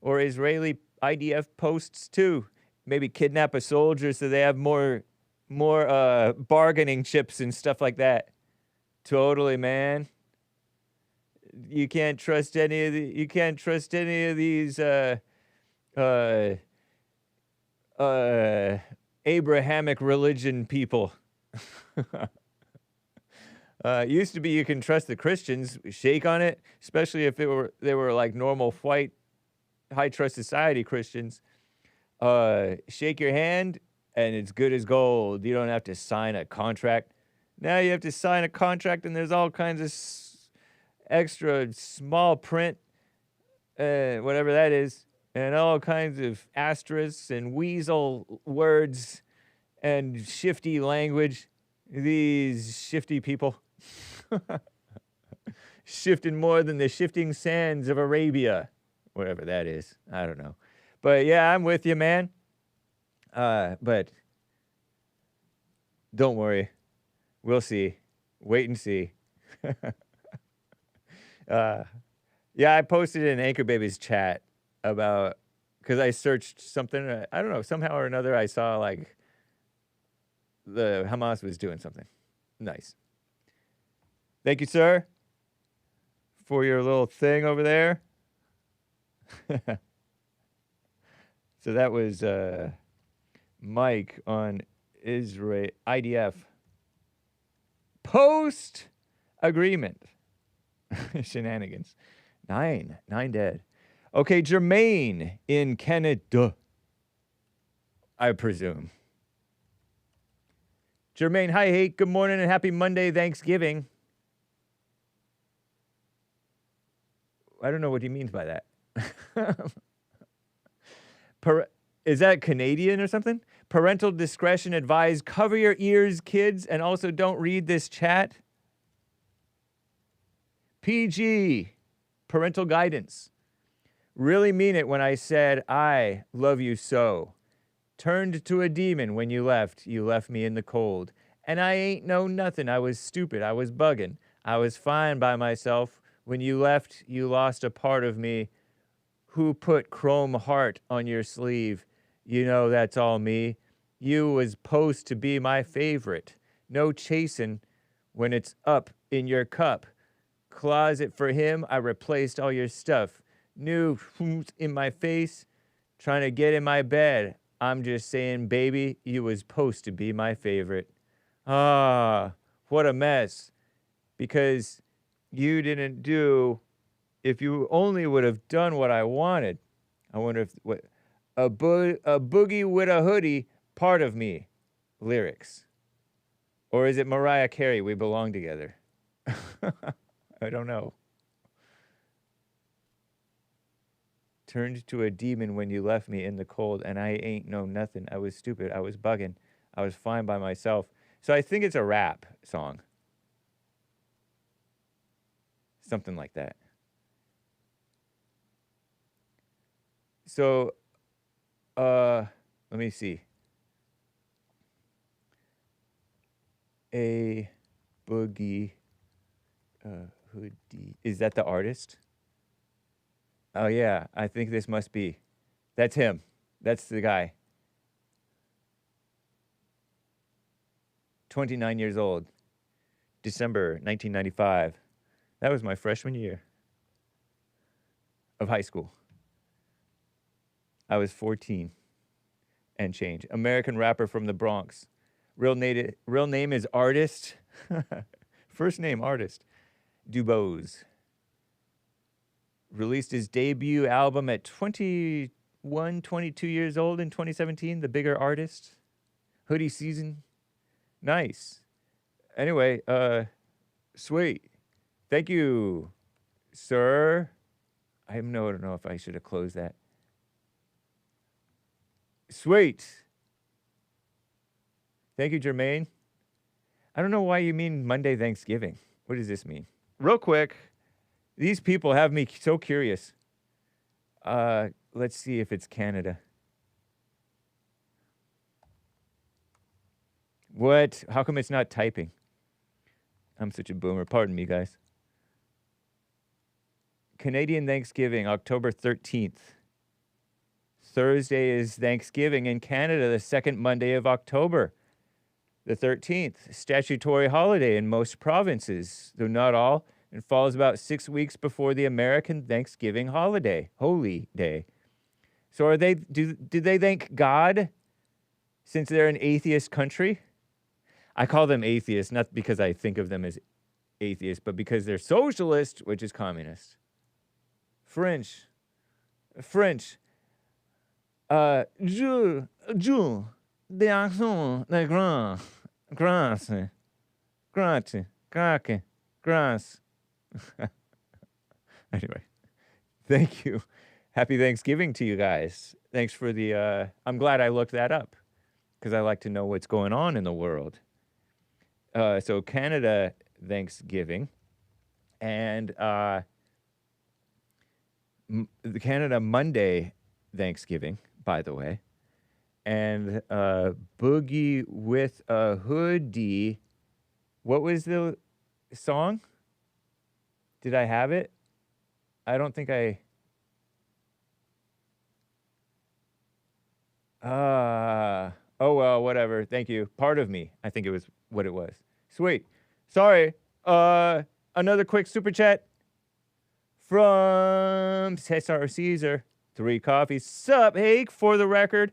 or Israeli IDF posts too. Maybe kidnap a soldier so they have more bargaining chips and stuff like that. Totally, man. You can't trust any of these Abrahamic religion people. Used to be you can trust the Christians, shake on it, especially if they were like normal white high trust society Christians. Shake your hand and it's good as gold. You don't have to sign a contract. Now you have to sign a contract and there's all kinds of extra small print, whatever that is, and all kinds of asterisks and weasel words and shifty language. These shifty people. shifting more than the shifting sands of Arabia. Whatever that is. I don't know. But yeah, I'm with you, man. But don't worry. We'll see. Wait and see. Yeah, I posted in Anchor Baby's chat about, because I searched something, I don't know, somehow or another I saw like the Hamas was doing something. Nice. Thank you, sir, for your little thing over there. So that was Mike on Israel IDF post agreement shenanigans. Nine dead. Okay, Jermaine in Canada, I presume. Jermaine, hi, Hake. Good morning and happy Monday, Thanksgiving. I don't know what he means by that. Is that Canadian or something? Parental discretion advised. Cover your ears, kids, and also don't read this chat. PG, parental guidance. Really mean it when I said, I love you so. Turned to a demon when you left me in the cold. And I ain't know nothing, I was stupid, I was bugging. I was fine by myself. When you left, you lost a part of me. Who put chrome heart on your sleeve? You know that's all me. You was supposed to be my favorite. No chasing when it's up in your cup. Closet for him, I replaced all your stuff. New in my face, trying to get in my bed. I'm just saying, baby, you was supposed to be my favorite. Ah, what a mess. Because you didn't do, if you only would have done what I wanted. I wonder if, what, a boogie with a hoodie, part of me, lyrics. Or is it Mariah Carey, We Belong Together? I don't know. Turned to a demon when you left me in the cold, and I ain't know nothing. I was stupid. I was bugging. I was fine by myself. So I think it's a rap song. Something like that. So, let me see. A boogie hoodie. Is that the artist? Oh, yeah, I think this must be. That's him. That's the guy. 29 years old. December 1995. That was my freshman year of high school. I was 14 and change. American rapper from the Bronx. Real name is Artist. First name, Artist. Dubose. Released his debut album at 21, 22 years old in 2017, The Bigger Artist. Hoodie season. Nice. Anyway, sweet. Thank you, sir. I don't know if I should have closed that. Sweet. Thank you, Jermaine. I don't know why you mean Monday Thanksgiving. What does this mean? Real quick. These people have me so curious. Let's see if it's Canada. What? How come it's not typing? I'm such a boomer. Pardon me, guys. Canadian Thanksgiving, October 13th. Thursday is Thanksgiving in Canada, the second Monday of October. The 13th, statutory holiday in most provinces, though not all. It falls about 6 weeks before the American Thanksgiving holiday, Holy Day. So are they? Do they thank God since they're an atheist country? I call them atheists, not because I think of them as atheists, but because they're socialist, which is communist. French. Dieu, des actions de grâce, grâce. Anyway, thank you. Happy Thanksgiving to you guys. Thanks for the, I'm glad I looked that up because I like to know what's going on in the world. So Canada Thanksgiving And the Canada Monday Thanksgiving, by the way. And Boogie with a Hoodie. What was the song? Did I have it? I don't think I... oh, well, whatever. Thank you. Part of me. I think it was what it was. Sweet. Sorry. Another quick super chat from Cesar. 3 coffees. Sup, Hake? For the record,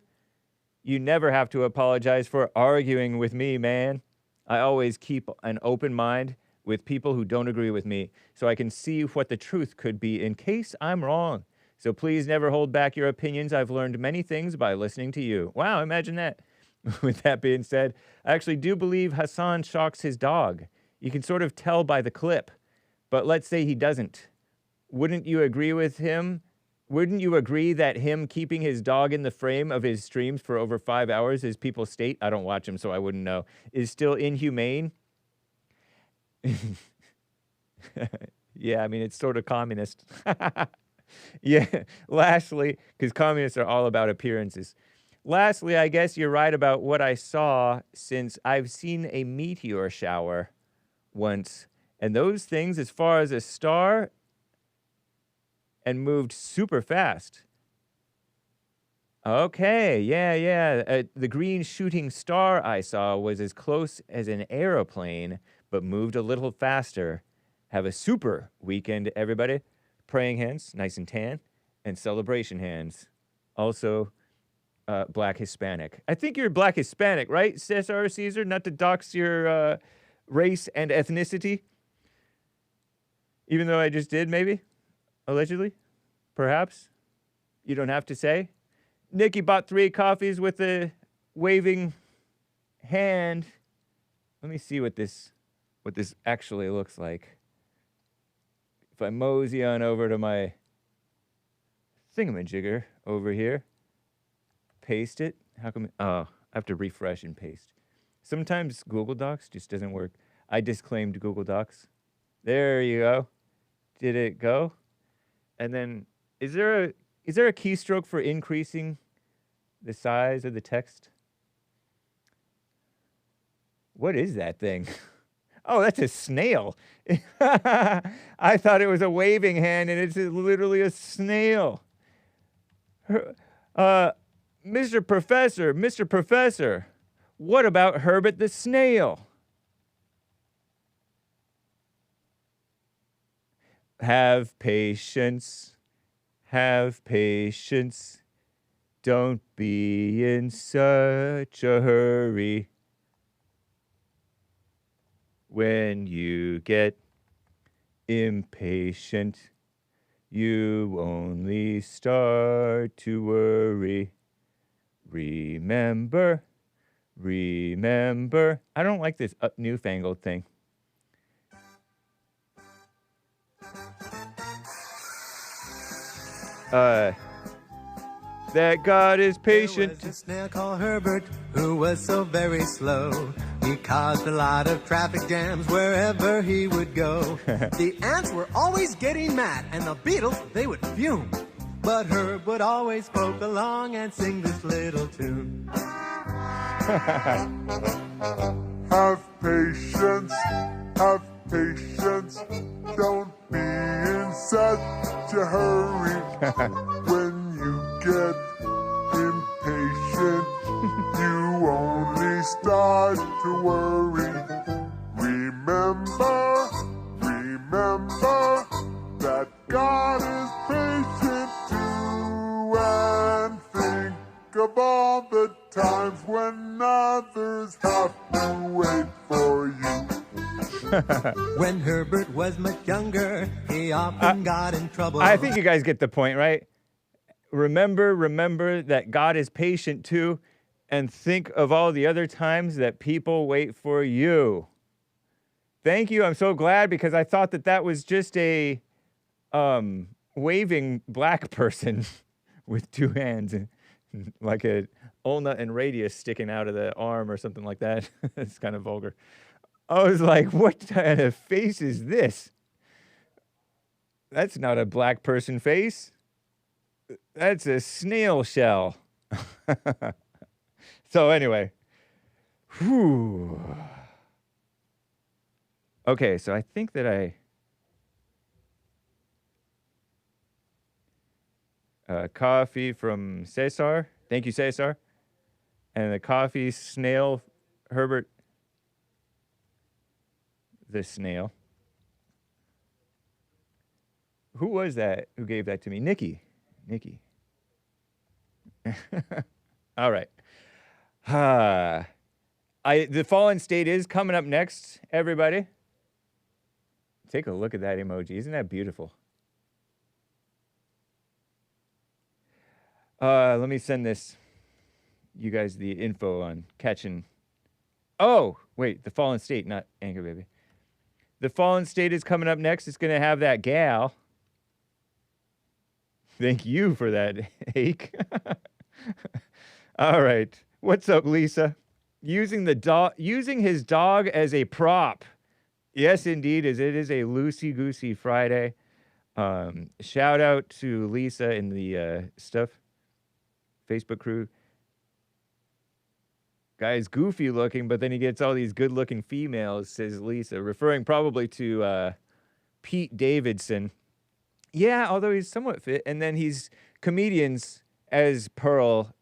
you never have to apologize for arguing with me, man. I always keep an open mind with people who don't agree with me so I can see what the truth could be in case I'm wrong. So please never hold back your opinions. I've learned many things by listening to you. Wow, imagine that. With that being said, I actually do believe Hasan shocks his dog. You can sort of tell by the clip. But let's say he doesn't. Wouldn't you agree with him? Wouldn't you agree that him keeping his dog in the frame of his streams for over 5 hours, as people state, I don't watch him so I wouldn't know, is still inhumane? Yeah, I mean, it's sort of communist. Yeah, lastly, because communists are all about appearances. Lastly, I guess you're right about what I saw, since I've seen a meteor shower once. And those things, as far as a star, and moved super fast. Okay, yeah. The green shooting star I saw was as close as an aeroplane, but moved a little faster. Have a super weekend, everybody. Praying hands, nice and tan, and celebration hands. Also, Black Hispanic. I think you're Black Hispanic, right, Cesar? Not to dox your race and ethnicity. Even though I just did, maybe? Allegedly? Perhaps? You don't have to say. Nicky bought 3 coffees with a waving hand. Let me see what this actually looks like. If I mosey on over to my thingamajigger over here, paste it. How come? Oh, I have to refresh and paste. Sometimes Google Docs just doesn't work. I disclaimed Google Docs. There you go. Did it go? And then, is there a keystroke for increasing the size of the text? What is that thing? Oh, that's a snail. I thought it was a waving hand, and it's literally a snail. Mr. Professor, what about Herbert the snail? Have patience. Don't be in such a hurry. When you get impatient, you only start to worry. Remember. I don't like this newfangled thing. That God is patient. There was a snail called Herbert who was so very slow. He caused a lot of traffic jams wherever he would go. The ants were always getting mad, and the beetles, they would fume. But Herb would always poke along and sing this little tune. Have patience, don't be in such a hurry. When you get impatient, you only start to worry. Remember that God is patient too, and think of all the times when others have to wait for you. When Herbert was much younger, he often got in trouble. I think you guys get the point, right? Remember that God is patient too, and think of all the other times that people wait for you. Thank you. I'm so glad, because I thought that was just a waving black person with 2 hands, and like a ulna and radius sticking out of the arm or something like that. It's kind of vulgar. I was like, what kind of face is this? That's not a black person face. That's a snail shell. So anyway. Whew. Okay, so I think that coffee from Cesar. Thank you, Cesar. And the coffee, Snail, Herbert. The Snail. Who was that who gave that to me? Nicky. All right. The Fallen State is coming up next, everybody. Take a look at that emoji. Isn't that beautiful? Let me send you guys the info on catching. Oh, wait, The Fallen State, not Anchor Baby. The Fallen State is coming up next. It's going to have that gal. Thank you for that, Hake. All right. What's up, Lisa? Using his dog as a prop. Yes, indeed, as it is a loosey-goosey Friday. Shout out to Lisa in the Facebook crew. Guy's goofy looking, but then he gets all these good-looking females, says Lisa, referring probably to Pete Davidson. Yeah, although he's somewhat fit. And then he's comedians, as Pearl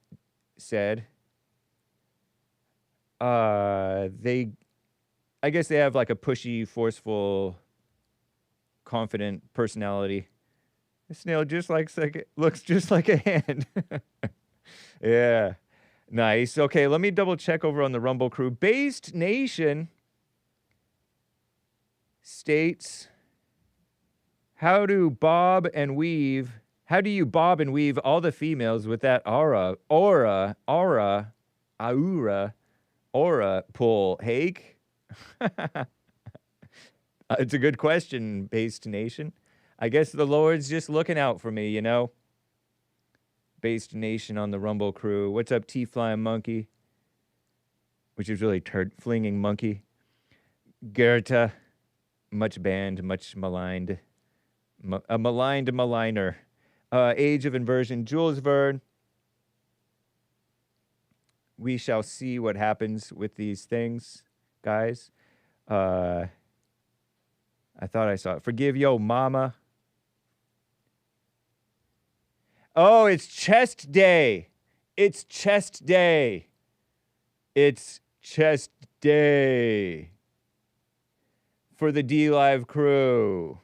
said. I guess they have like a pushy, forceful, confident personality. Snail looks just like a hand. Yeah. Nice. Okay, let me double check over on the Rumble crew. Based Nation states, how do you bob and weave all the females with that aura pull, Hake? It's a good question, Based Nation. I guess the Lord's just looking out for me, you know? Based Nation on the Rumble crew. What's up, T-Flying Monkey? Which is really turd-flinging monkey. Goethe, much banned, much maligned. A maligned maligner. Age of Inversion, Jules Verne. We shall see what happens with these things, guys. I thought I saw it. Forgive yo mama. Oh, it's chest day. It's chest day. It's chest day. For the D-Live crew.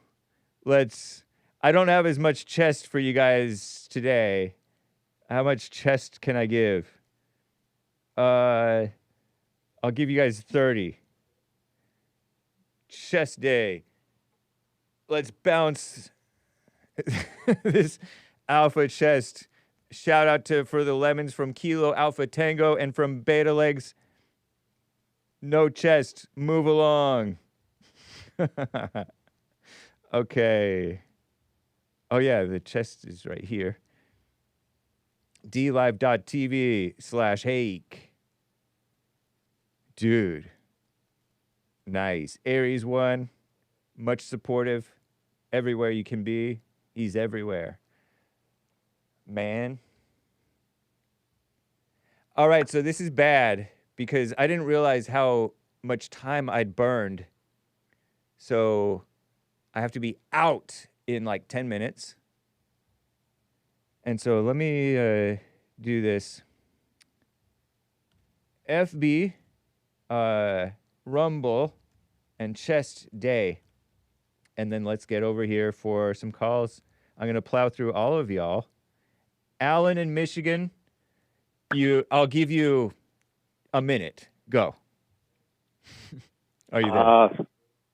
I don't have as much chest for you guys today. How much chest can I give? I'll give you guys 30. Chest day. Let's bounce this alpha chest. Shout out for the lemons from Kilo Alpha Tango and from Beta Legs. No chest. Move along. Okay. Oh, yeah, the chest is right here. dlive.tv/Hake. Dude. Nice. Aries 1. Much supportive. Everywhere you can be. He's everywhere. Man. All right, so this is bad because I didn't realize how much time I'd burned. So I have to be out in like 10 minutes. And so let me do this. FB, Rumble, and Chest Day. And then let's get over here for some calls. I'm going to plow through all of y'all. Alan in Michigan, I'll give you a minute. Go. Are you there?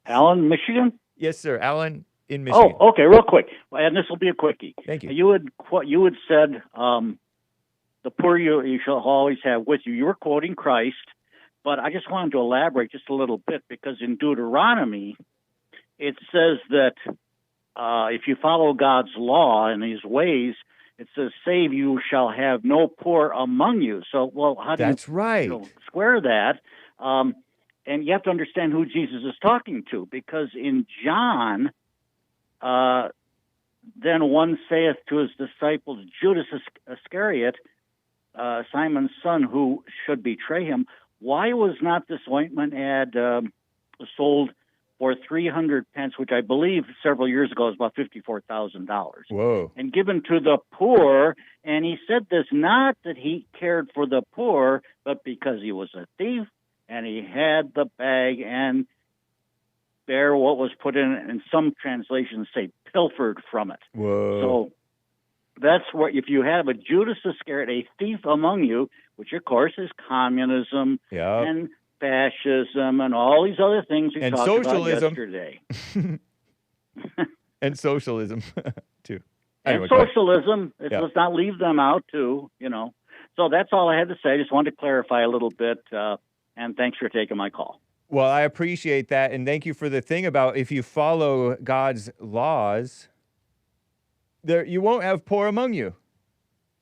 Alan, Michigan? Yes, sir. Alan in Michigan. Oh, okay, real quick. And this will be a quickie. Thank you. You had said, the poor you shall always have with you. You were quoting Christ, but I just wanted to elaborate just a little bit because in Deuteronomy, it says that if you follow God's law and his ways, it says, save you shall have no poor among you. So, well, how do you square that? And you have to understand who Jesus is talking to, because in John, Then one saith to his disciples, Judas Iscariot, Simon's son, who should betray him, why was not this ointment sold for 300 pence, which I believe several years ago was about $54,000. Whoa. And given to the poor. And he said this not that he cared for the poor, but because he was a thief and he had the bag and there what was put in it. And some translations say pilfered from it. Whoa. So that's what, if you have a Judas Iscariot, a thief among you, which of course is communism and fascism and all these other things we talked socialism. about yesterday. And socialism, too. And Anyway, socialism, let's not leave them out, too, you know. So that's all I had to say. I just wanted to clarify a little bit, and thanks for taking my call. Well, I appreciate that, and thank you for the thing about if you follow God's laws, you won't have poor among you.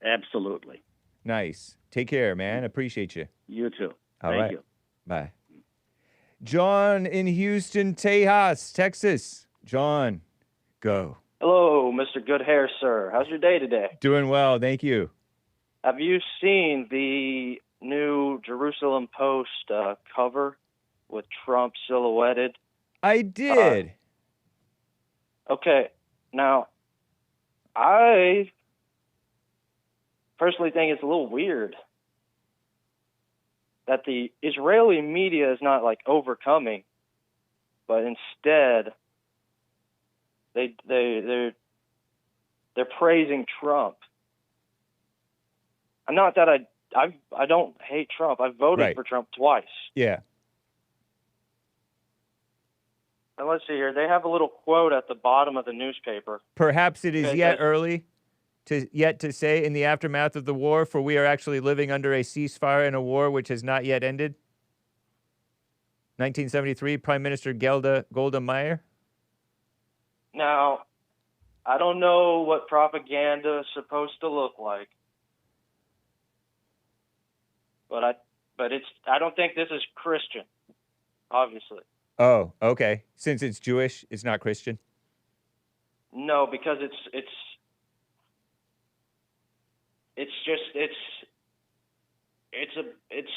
Absolutely. Nice. Take care, man. Appreciate you. You too. Thank you. Bye. John in Houston, Tejas, Texas. John, go. Hello, Mr. Good Hair, sir. How's your day today? Doing well, thank you. Have you seen the new Jerusalem Post cover with Trump silhouetted? I did. Okay. Now, I personally think it's a little weird that the Israeli media is not like overcoming, but instead they're praising Trump. Not that I don't hate Trump. I voted for Trump twice. Yeah. And let's see here. They have a little quote at the bottom of the newspaper. Perhaps it is yet early to say in the aftermath of the war, for we are actually living under a ceasefire in a war which has not yet ended. 1973, Prime Minister Golda Meir. Now, I don't know what propaganda is supposed to look like, but I don't think this is Christian, obviously. Oh, okay. Since it's Jewish, it's not Christian. No, because it's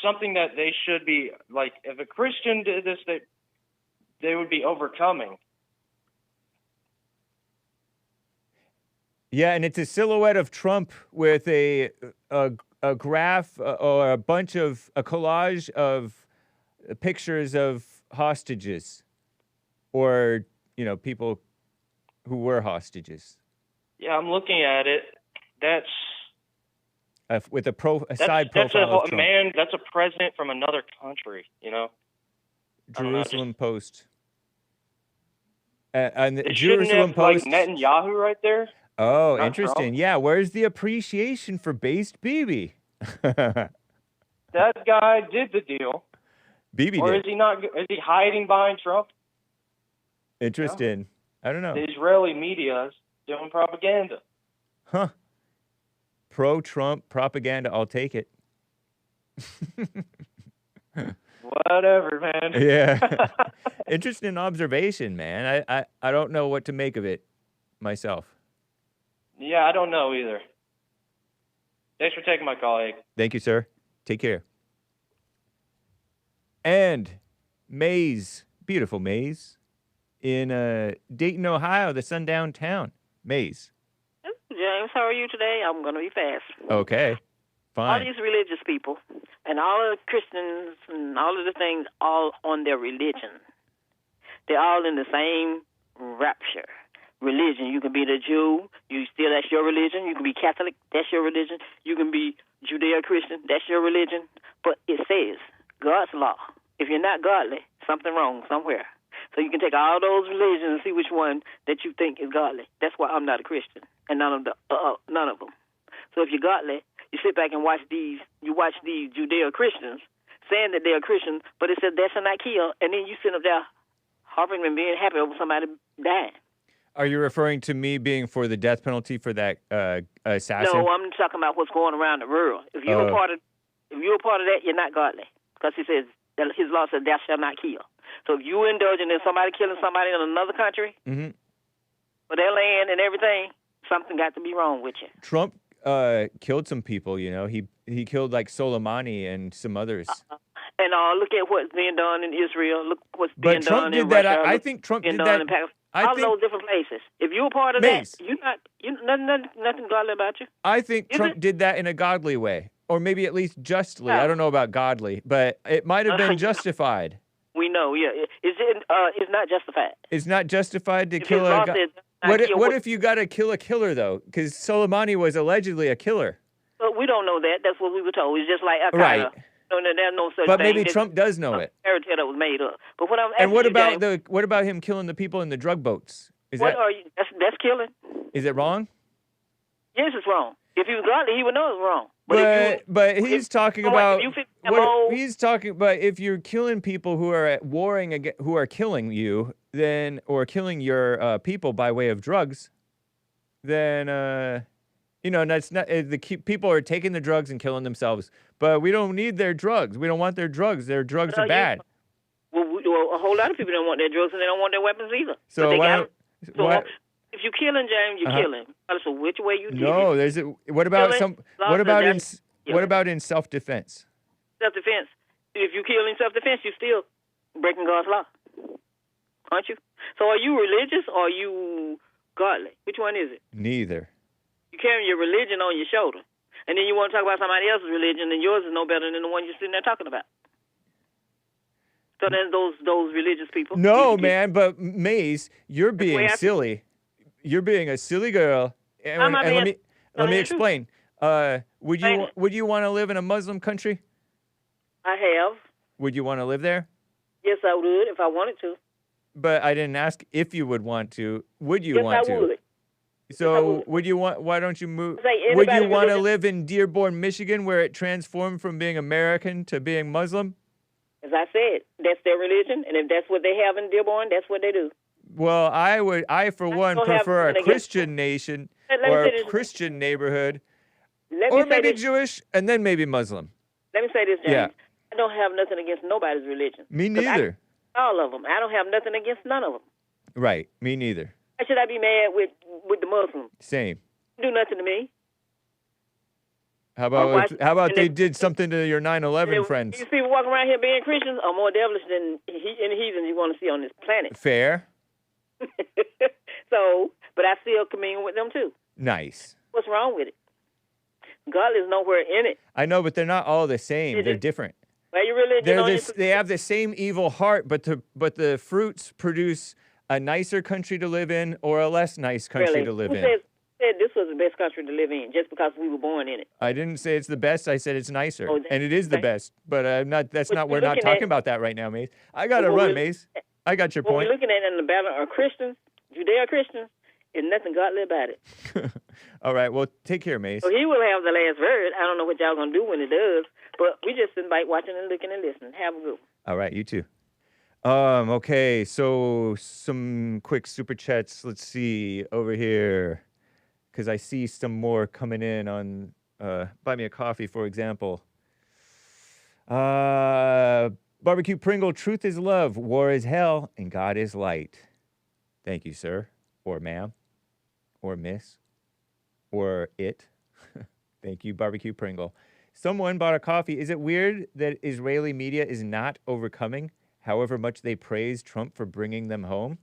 something that they should be like. If a Christian did this, they would be overcoming. Yeah, and it's a silhouette of Trump with a graph or a collage of pictures of hostages, or people who were hostages. Yeah, I'm looking at it. That's with a side profile of Trump. Man. That's a president from another country. Jerusalem Post. And the it Jerusalem have, Post. Like Netanyahu right there. Oh, Not interesting. Trump. Yeah, where's the appreciation for based Bibi? That guy did the deal. Bibi or did. is he not? Is he hiding behind Trump? Interesting. I don't know. The Israeli media is doing propaganda. Huh. Pro-Trump propaganda. I'll take it. Whatever, man. Yeah. Interesting observation, man. I don't know what to make of it myself. Yeah, I don't know either. Thanks for taking my call, Hake. Thank you, sir. Take care. And Maze, beautiful Maze, in Dayton, Ohio, the sundown town. Maze. James, how are you today? I'm going to be fast. Okay, fine. All these religious people and all of the Christians and all of the things all on their religion. They're all in the same rapture. Religion. You can be the Jew, that's your religion. You can be Catholic, that's your religion. You can be Judeo-Christian, that's your religion. But it says, God's law. If you're not godly, something wrong somewhere. So you can take all those religions and see which one that you think is godly. That's why I'm not a Christian, and none of them. So if you're godly, you sit back and watch these Judeo-Christians saying that they are Christians, but it says they shall not kill, and then you sit up there harping and being happy over somebody dying. Are you referring to me being for the death penalty for that assassin? No, I'm talking about what's going around the world. If you're a part of that, you're not godly, because he says that his law says thou shalt not kill. So if you're indulging in somebody killing somebody in another country, for their land and everything, something got to be wrong with you. Trump killed some people, you know. He killed like Soleimani and some others. And look at what's being done in Israel. Look what's being Trump done did in that. Russia. I think Trump did that. In Pakistan. All those different places. If you're a part of that, nothing godly about you. I think Trump did that in a godly way, or maybe at least justly. I don't know about godly, but it might have been justified. We know, yeah. It's not justified. It's not justified to kill a guy. What if you got to kill a killer, though? Because Soleimani was allegedly a killer. But we don't know that. That's what we were told. It's just like Al-Qaeda. Right. No, there's no such but thing. Maybe Trump does know it. Narrative that was made up. But what I'm and what asking about what about him killing the people in the drug boats? That's killing. Is it wrong? Yes, it's wrong. If he was godly, he would know it's wrong. But he's talking about he's talking about if you're killing people who are warring who are killing you, then or killing your people by way of drugs, then you know that's not people are taking the drugs and killing themselves. But we don't need their drugs. We don't want their drugs. Their drugs are bad. Well, a whole lot of people don't want their drugs and they don't want their weapons either. So if you're killing James, you're killing. So which way you do it? What about what about in self-defense? Self-defense. If you kill in self-defense, you're still breaking God's law, aren't you? So are you religious or are you godly? Which one is it? Neither. You carry your religion on your shoulder, and then you want to talk about somebody else's religion, and yours is no better than the one you're sitting there talking about. So then those religious people. No, man, but Maze, you're being silly. You're being a silly girl. And let me explain. Would you want to live in a Muslim country? I have. Would you want to live there? Yes, I would if I wanted to. But I didn't ask if you would want to. Would you want to? Yes, I would. So would you want? Why don't you move? Would you want to live in Dearborn, Michigan, where it transformed from being American to being Muslim? As I said, that's their religion, and if that's what they have in Dearborn, that's what they do. Well, I for one prefer a Christian nation or a Christian neighborhood, or maybe Jewish, and then maybe Muslim. Let me say this, James. Yeah. I don't have nothing against nobody's religion. Me neither. All of them. I don't have nothing against none of them. Right. Me neither. Why should I be mad with the Muslims? Same. Do nothing to me. How about they did something to your 9/11 friends? These people walking around here being Christians are more devilish than any heathens you want to see on this planet. Fair. But I still commune with them too. Nice. What's wrong with it? God is nowhere in it. I know, but they're not all the same. They're different. Well, your religion. They have the same evil heart, but the fruits produce a nicer country to live in or a less nice country to live in. Who said this was the best country to live in just because we were born in it? I didn't say it's the best. I said it's nicer, and it is the best. But we're not talking about that right now, Mace. I got to run, Mace. I got your point. What we're looking at in the battle are Christians, Judeo-Christians, and nothing godly about it. All right. Well, take care, Mace. So he will have the last word. I don't know what y'all going to do when it does, but we just invite watching and looking and listening. Have a good one. All right. You too. Okay. So some quick super chats. Let's see over here, because I see some more coming in on Buy Me a Coffee, for example. Barbecue Pringle, truth is love, war is hell, and God is light. Thank you, sir, or ma'am, or miss, or it. Thank you, Barbecue Pringle. Someone bought a coffee. Is it weird that Israeli media is not overcoming, however much they praise Trump for bringing them home?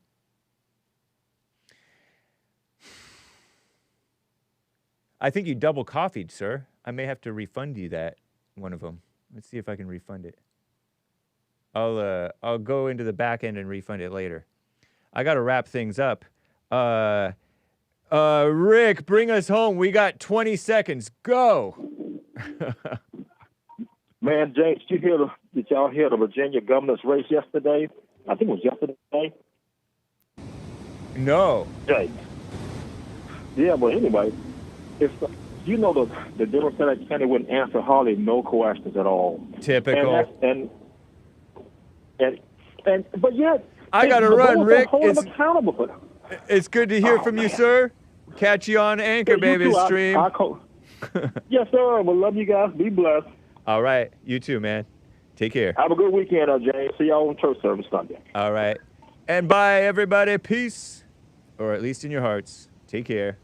I think you double coffeed, sir. I may have to refund you that, one of them. Let's see if I can refund it. I'll go into the back end and refund it later. I got to wrap things up. Rick, bring us home. We got 20 seconds. Go. Man, James, did y'all hear the Virginia governor's race yesterday? I think it was yesterday. No. James. Yeah, but anyway, you know the Democratic candidate wouldn't answer hardly no questions at all. Typical. But yet I gotta run, Rick. Accountable. It's good to hear from you, sir. Catch you on Anchor, baby stream. Yes, sir. Well, love you guys. Be blessed. All right. You too, man. Take care. Have a good weekend, James. See y'all on church service Sunday. All right. And bye, everybody. Peace. or at least in your hearts. Take care.